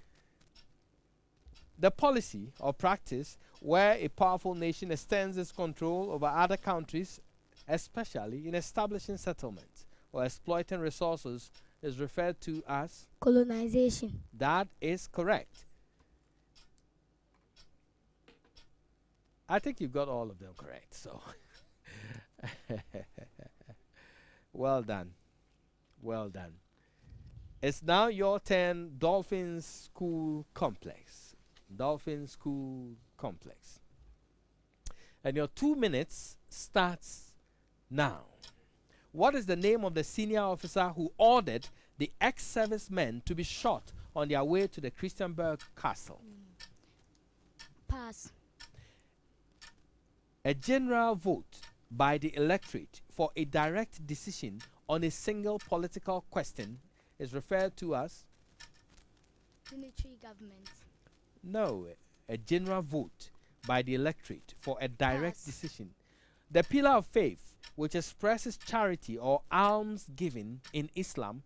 The policy or practice where a powerful nation extends its control over other countries, especially in establishing settlements or exploiting resources, is referred to as? Colonization. That is correct. I think you got all of them correct, so well done. Well done. It's now your turn, Dolphins School Complex. Dolphin School Complex. And your 2 minutes starts now. What is the name of the senior officer who ordered the ex-servicemen to be shot on their way to the Christiansburg Castle? Pass. A general vote by the electorate for a direct decision on a single political question is referred to as? Unitary government. No, a general vote by the electorate for a direct Pass. decision. The pillar of faith, which expresses charity or alms giving in Islam,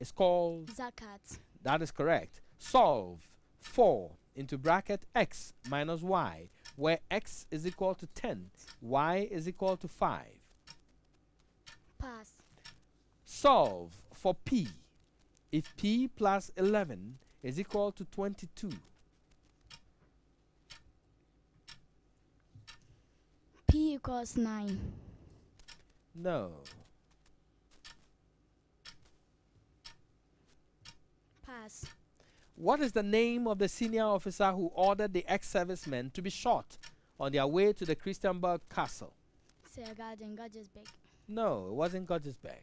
is called? Zakat. That is correct. Solve 4 into bracket x minus y, where x is equal to 10, y is equal to 5. Pass. Solve for p if p plus 11 is equal to 22. P equals 9. No. Pass. What is the name of the senior officer who ordered the ex-servicemen to be shot on their way to the Christiansburg Castle? Sergeant Gudgesbeck. No, it wasn't Gudgesbeck.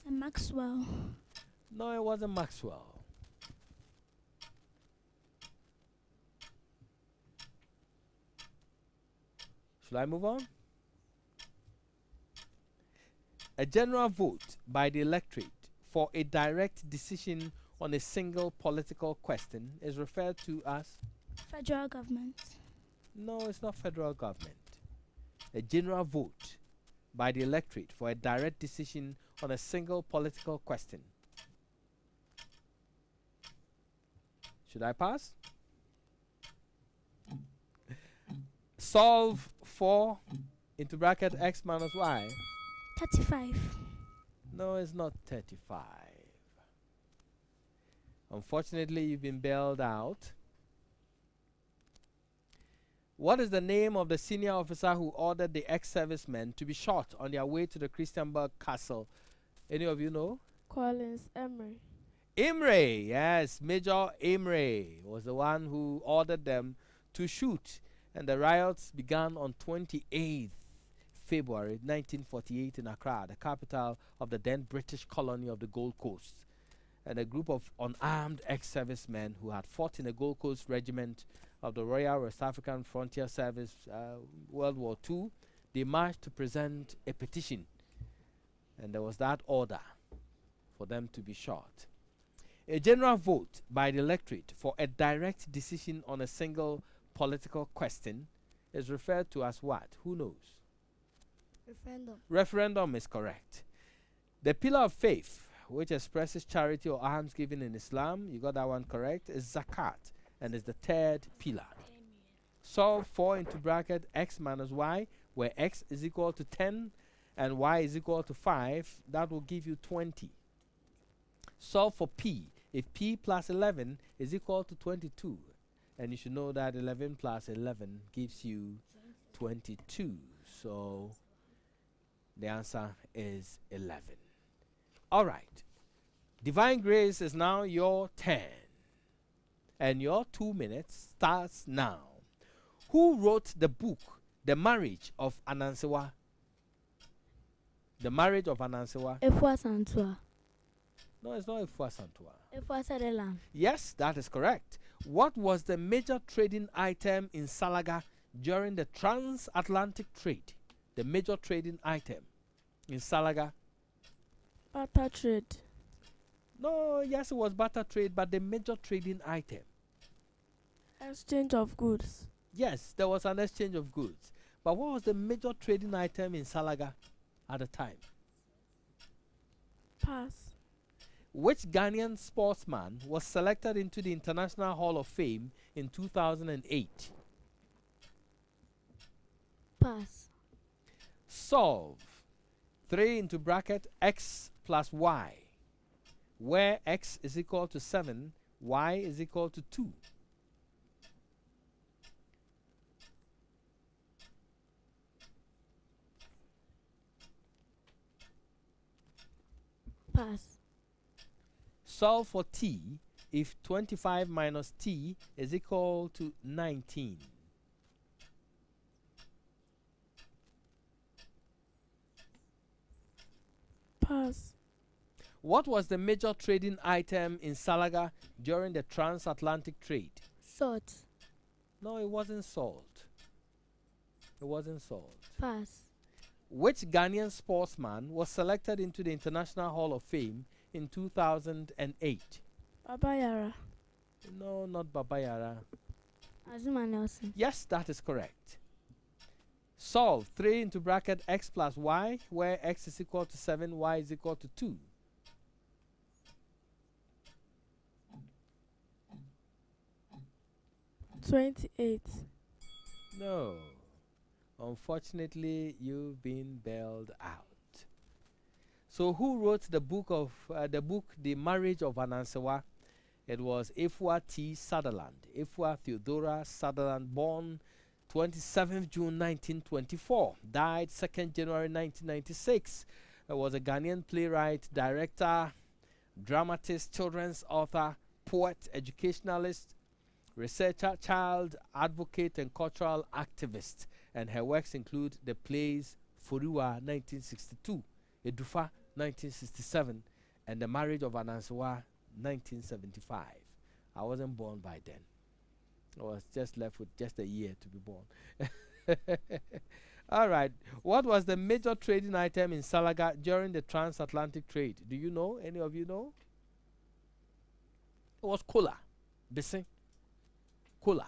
Sir Maxwell. No, it wasn't Maxwell. Should I move on? A general vote by the electorate for a direct decision on a single political question is referred to as? Federal government. No, it's not federal government. A general vote by the electorate for a direct decision on a single political question. Should I pass? Solve 4 into bracket x minus y. 35. No, it's not 35. Unfortunately, you've been bailed out. What is the name of the senior officer who ordered the ex-servicemen to be shot on their way to the Christiansburg Castle? Any of you know? Collins Emery. Imre, yes, Major Imre was the one who ordered them to shoot, and the riots began on 28th February 1948 in Accra, the capital of the then British colony of the Gold Coast. And a group of unarmed ex-servicemen who had fought in the Gold Coast Regiment of the Royal West African Frontier Service, World War II, they marched to present a petition, and there was that order for them to be shot. A general vote by the electorate for a direct decision on a single political question is referred to as what? Who knows? Referendum. Referendum is correct. The pillar of faith, which expresses charity or almsgiving in Islam, you got that one correct, is zakat, and is the third pillar. Solve 4 into bracket x minus y, where x is equal to 10 and y is equal to 5. That will give you 20. Solve for p. If p plus 11 is equal to 22, and you should know that 11 plus 11 gives you 22. So the answer is 11. All right. Divine Grace is now your turn. And your 2 minutes starts now. Who wrote the book, The Marriage of Anansewa? The Marriage of Anansewa? Efwa Santua. No, it's not Efwa Santua. Efwa Sadelam. Yes, that is correct. What was the major trading item in Salaga during the transatlantic trade? The major trading item in Salaga? Barter trade. No, yes, it was barter trade, but the major trading item. Exchange of goods. Yes, there was an exchange of goods. But what was the major trading item in Salaga at the time? Pass. Which Ghanaian sportsman was selected into the International Hall of Fame in 2008? Pass. Solve 3 into bracket x plus y, where x is equal to 7, y is equal to 2. Pass. Solve for t if 25 minus t is equal to 19. Pass. What was the major trading item in Salaga during the transatlantic trade? Salt. No, it wasn't salt. It wasn't salt. Pass. Which Ghanaian sportsman was selected into the International Hall of Fame in 2008? Babayara. No, not Babayara. Azuma Nelson. Yes, that is correct. Solve 3 into bracket x plus y, where x is equal to 7, y is equal to 2. $28. No. Unfortunately, you've been bailed out. So who wrote the book, The Marriage of Anansewa? It was Efwa T. Sutherland. Efwa Theodora Sutherland, born 27th June 1924, died 2nd January 1996. Was a Ghanaian playwright, director, dramatist, children's author, poet, educationalist, researcher, child advocate, and cultural activist. And her works include the plays Foriwa 1962, Edufa 1967, and The Marriage of Anansewa 1975. I wasn't born by then. I was just left with just a year to be born. All right. What was the major trading item in Salaga during the transatlantic trade? Do you know? Any of you know? It was cola. Bissing. Cola.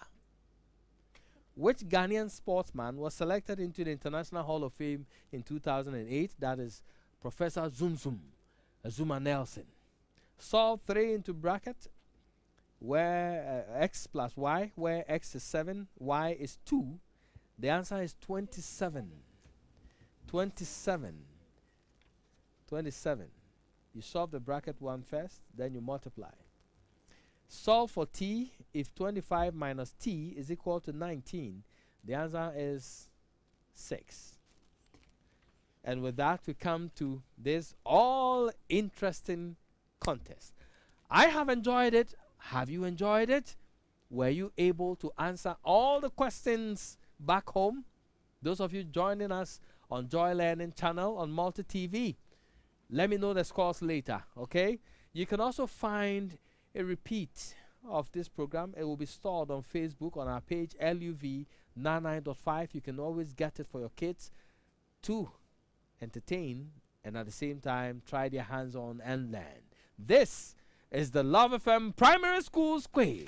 Which Ghanaian sportsman was selected into the International Hall of Fame in 2008? That is Professor Azuma Nelson. Solve 3 into bracket, where x plus y, where x is 7, y is 2. The answer is 27. 27. 27. You solve the bracket one first, then you multiply. Solve for t if 25 minus t is equal to 19. The answer is 6. And with that, we come to this all interesting contest. I have enjoyed it. Have you enjoyed it? Were you able to answer all the questions back home? Those of you joining us on Joy Learning channel on Multi TV, let me know the scores later, okay? You can also find a repeat of this program. It will be stored on Facebook on our page LUV 99.5. You can always get it for your kids to entertain and at the same time try their hands on and learn. This is the Love FM Primary School Quiz.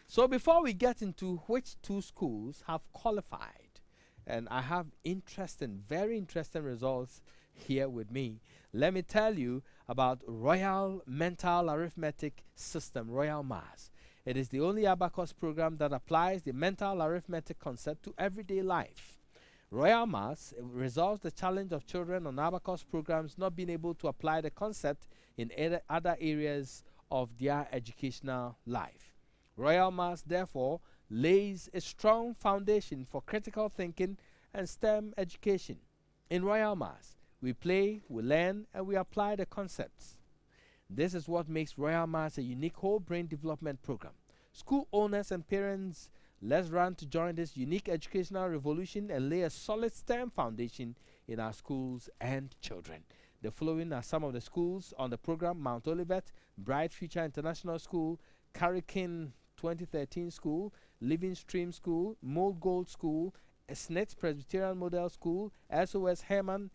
So before we get into which 2 schools have qualified, and I have very interesting results here with me, let me tell you about Royal Mental Arithmetic System, Royal Maths. It is the only abacus program that applies the mental arithmetic concept to everyday life. Royal Maths resolves the challenge of children on abacus programs not being able to apply the concept in other areas of their educational life. Royal Maths, therefore, lays a strong foundation for critical thinking and STEM education. In Royal Maths, we play, we learn, and we apply the concepts. This is what makes Royal Maths a unique whole brain development program. School owners and parents, let's run to join this unique educational revolution and lay a solid STEM foundation in our schools and children. The following are some of the schools on the program: Mount Olivet, Bright Future International School, Carrikin 2013 School, Living Stream School, Mold Gold School, Snitz Presbyterian Model School, SOS Herman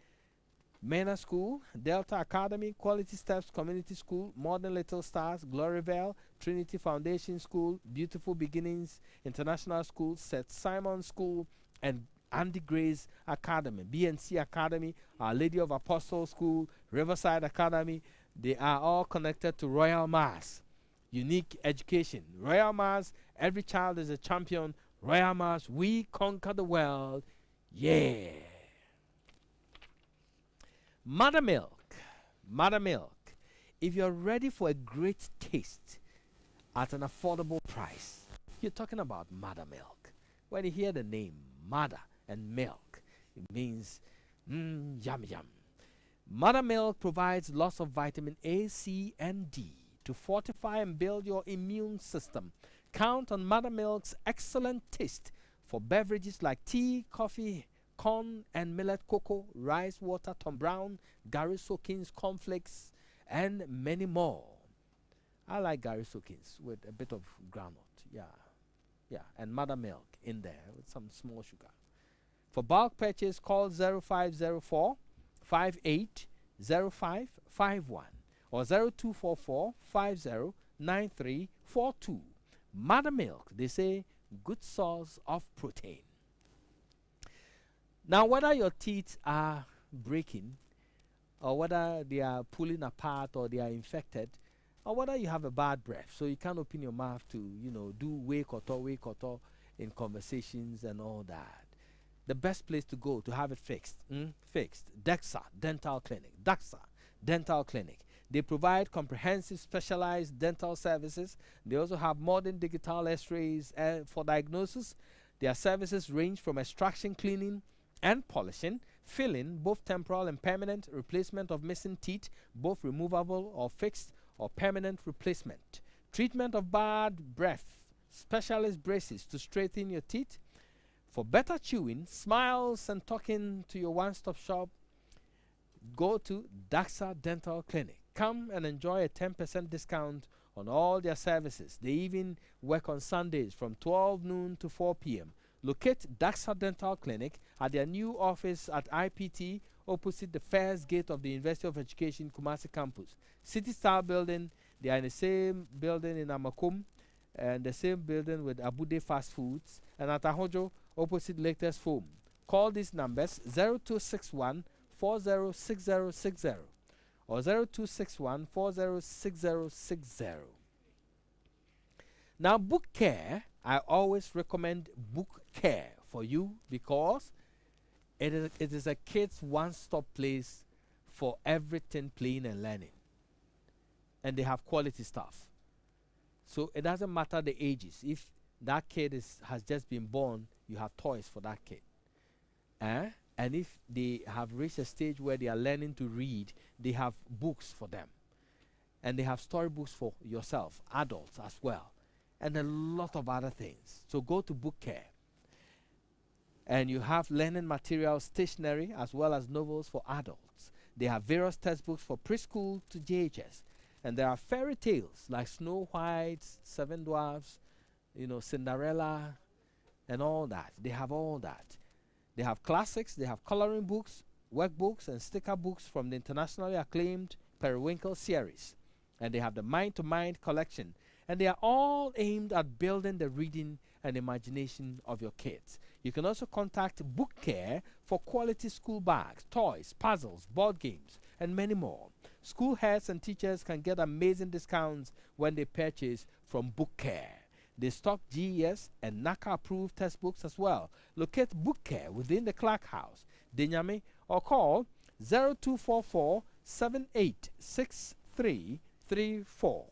Mena School, Delta Academy, Quality Steps Community School, Modern Little Stars, Gloryville, Trinity Foundation School, Beautiful Beginnings International School, St. Simon School, and Andy Gray's Academy, BNC Academy, Our Lady of Apostles School, Riverside Academy. They are all connected to Royal Maths. Unique education. Royal Maths, every child is a champion. Royal Maths, we conquer the world. Yeah. Mother Milk. Mother Milk. If you're ready for a great taste at an affordable price, you're talking about Mother Milk. When you hear the name Mother and Milk, it means yum yum. Mother Milk provides lots of vitamin A, C, and D to fortify and build your immune system. Count on Mother Milk's excellent taste for beverages like tea, coffee, corn and millet cocoa, rice water, Tom Brown, Gary Soakins, cornflakes, and many more. I like Gary Soakins with a bit of groundnut. Yeah, and Mother Milk in there with some small sugar. For bulk purchase, call 0504 580551 or 0244 509342. Mother Milk, they say, good source of protein. Now, whether your teeth are breaking, or whether they are pulling apart, or they are infected, or whether you have a bad breath, so you can't open your mouth to, do wake or talk in conversations and all that, the best place to go to have it fixed, DEXA Dental Clinic. DEXA Dental Clinic. They provide comprehensive specialized dental services. They also have modern digital x-rays for diagnosis. Their services range from extraction, cleaning, and polishing, filling, both temporal and permanent, replacement of missing teeth, both removable or fixed or permanent replacement, treatment of bad breath, specialist braces to straighten your teeth. For better chewing, smiles, and talking to your one-stop shop, go to DEXA Dental Clinic. Come and enjoy a 10% discount on all their services. They even work on Sundays from 12 noon to 4 p.m. Locate DEXA Dental Clinic at their new office at IPT opposite the first gate of the University of Education Kumasi campus. City Star Building, they are in the same building in Amakum and the same building with Abude Fast Foods, and at Ahojo opposite Latest Foam. Call these numbers 0261 406060 or 0261 406060. Now, book care, I always recommend book care for you because it is a kid's one-stop place for everything playing and learning. And they have quality stuff. So it doesn't matter the ages. If that kid has just been born, you have toys for that kid. And if they have reached a stage where they are learning to read, they have books for them. And they have storybooks for yourself, adults as well, and a lot of other things. So go to Book Care. And you have learning materials, stationery, as well as novels for adults. They have various textbooks for preschool to JHS. And there are fairy tales like Snow White, Seven Dwarfs, Cinderella, and all that. They have all that. They have classics, they have coloring books, workbooks, and sticker books from the internationally acclaimed Periwinkle series. And they have the Mind to Mind collection. And they are all aimed at building the reading and imagination of your kids. You can also contact Book Care for quality school bags, toys, puzzles, board games, and many more. School heads and teachers can get amazing discounts when they purchase from Book Care. They stock GES and NACA approved textbooks as well. Locate Book Care within the Clark House, Denyame, or call 0244 786334.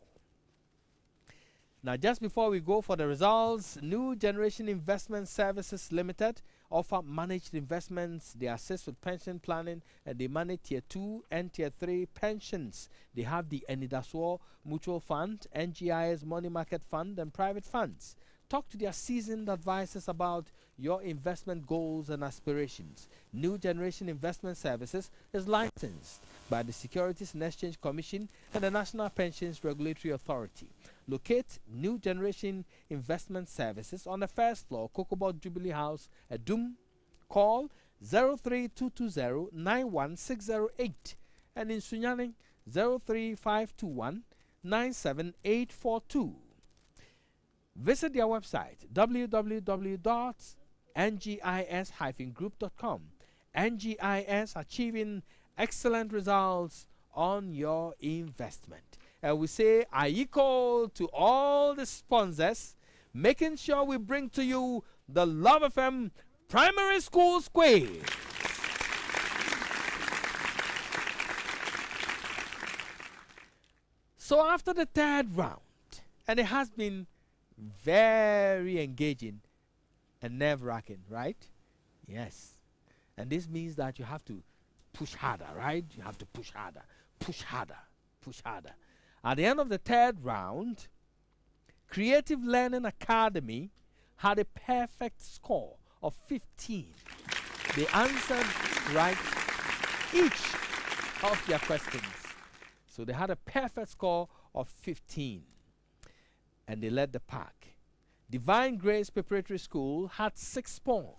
Now, just before we go for the results, New Generation Investment Services Limited offer managed investments. They assist with pension planning and they manage Tier 2 and Tier 3 pensions. They have the Enidaswo Mutual Fund, NGIS Money Market Fund, and private funds. Talk to their seasoned advisors about your investment goals and aspirations. New Generation Investment Services is licensed by the Securities and Exchange Commission and the National Pensions Regulatory Authority. Locate New Generation Investment Services on the first floor, Kokobot Jubilee House, Adum. Call 03220-91608 and in Sunyani 03521-97842. Visit their website www.ngis-group.com. NGIS achieving excellent results on your investment. And we say Aiko to all the sponsors, making sure we bring to you the Love FM Primary School Quiz. So after the third round, and it has been very engaging and nerve-wracking, right? Yes. And this means that you have to push harder, right? You have to push harder, push harder, push harder. At the end of the third round, Creative Learning Academy had a perfect score of 15. They answered right each of their questions. So they had a perfect score of 15. And they led the pack. Divine Grace Preparatory School had 6 points.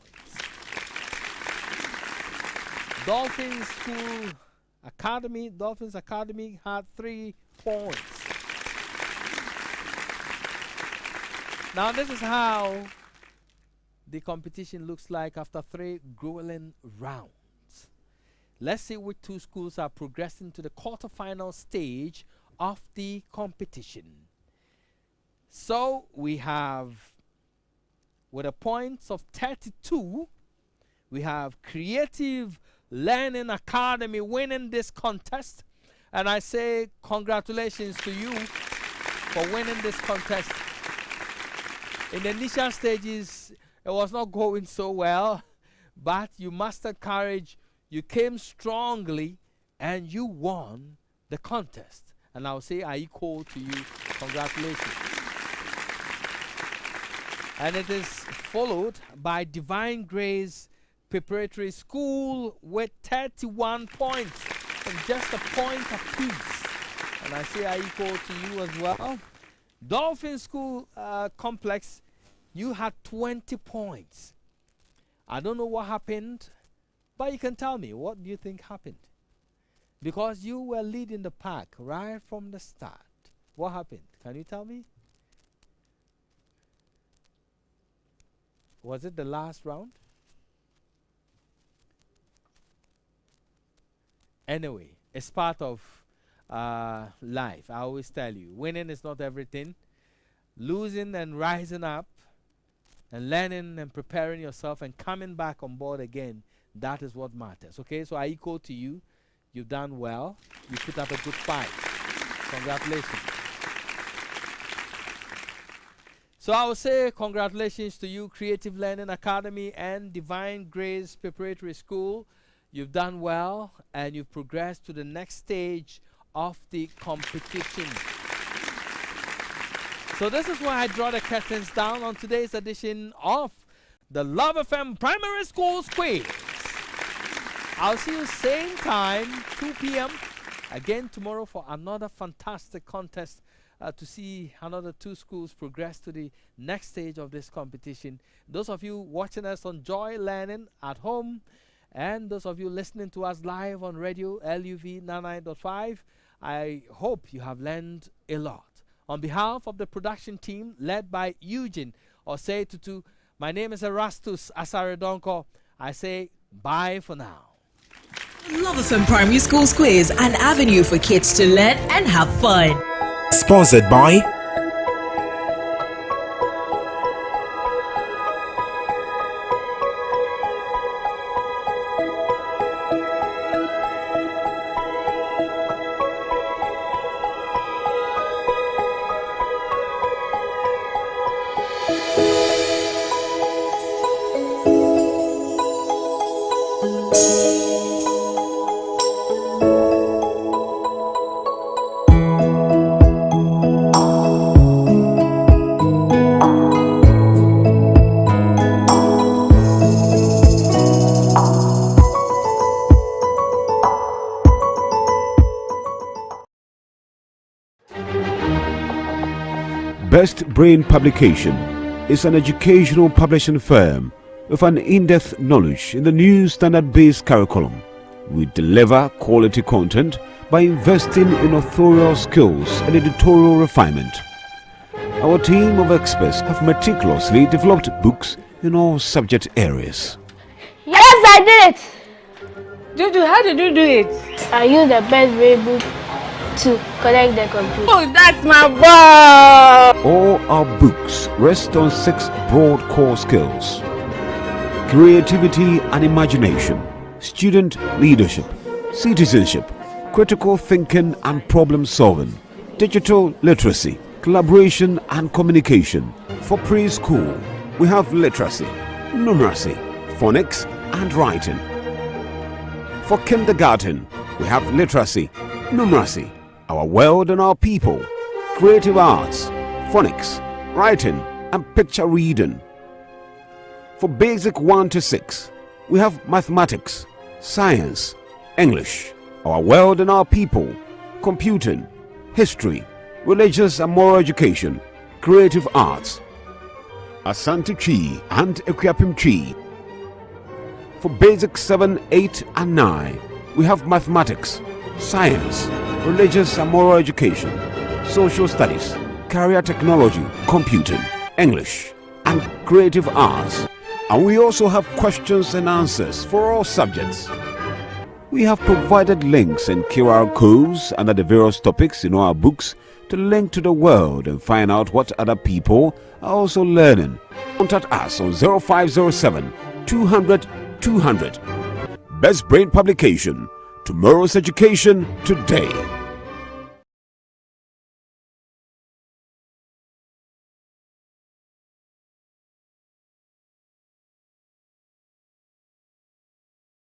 Dolphins Academy had 3 points. Now this is how the competition looks like after 3 grueling rounds. Let's see which 2 schools are progressing to the quarterfinal stage of the competition. So we have, with a points of 32, we have Creative Learning Academy winning this contest. And I say congratulations to you for winning this contest. In the initial stages, it was not going so well, but you mustered courage, you came strongly, and you won the contest. And I'll say I equal to you. Congratulations. And it is followed by Divine Grace Preparatory School with 31 points and just a point apiece. And I say I equal to you as well. Dolphin School Complex, you had 20 points. I don't know what happened, but you can tell me, what do you think happened? Because you were leading the pack right from the start. What happened? Can you tell me? Was it the last round? Anyway, it's part of life. I always tell you, winning is not everything. Losing and rising up and learning and preparing yourself and coming back on board again, that is what matters. Okay, so I equal to you. You've done well. You put up a good fight. Congratulations. So I will say congratulations to you, Creative Learning Academy and Divine Grace Preparatory School. You've done well and you've progressed to the next stage of the competition. So this is where I draw the curtains down on today's edition of the Love FM Primary Schools Quiz. I'll see you same time, 2 p.m. again tomorrow for another fantastic contest to see another 2 schools progress to the next stage of this competition. Those of you watching us on Joy Learning at home, and those of you listening to us live on radio LUV 99.5, I hope you have learned a lot. On behalf of the production team led by Eugene Osei Tutu, my name is Erastus Asaredonko. I say bye for now. Love FM Primary Schools Quiz, an avenue for kids to learn and have fun. Sponsored by Best Brain Publication is an educational publishing firm with an in-depth knowledge in the new standard-based curriculum. We deliver quality content by investing in authorial skills and editorial refinement. Our team of experts have meticulously developed books in all subject areas. Yes, I did it! Juju, how did you do it? I used the best brain book to connect the computer. Oh, that's my ball! All our books rest on 6 broad core skills: creativity and imagination, student leadership, citizenship, critical thinking and problem solving, digital literacy, collaboration and communication. For preschool, we have literacy, numeracy, phonics and writing. For kindergarten, we have literacy, numeracy, our world and our people, creative arts, phonics, writing and picture reading. For basic 1 to 6, we have mathematics, science, English, our world and our people, computing, history, religious and moral education, creative arts, Asante Chi and Equiapim Chi. For basic 7, 8 and 9, we have mathematics, science, religious and moral education, social studies, career technology, computing, English and creative arts. And we also have questions and answers for all subjects. We have provided links and QR codes under the various topics in our books to link to the world and find out what other people are also learning. Contact us on 0507 200 200. Best Brain Publication. Tomorrow's education today.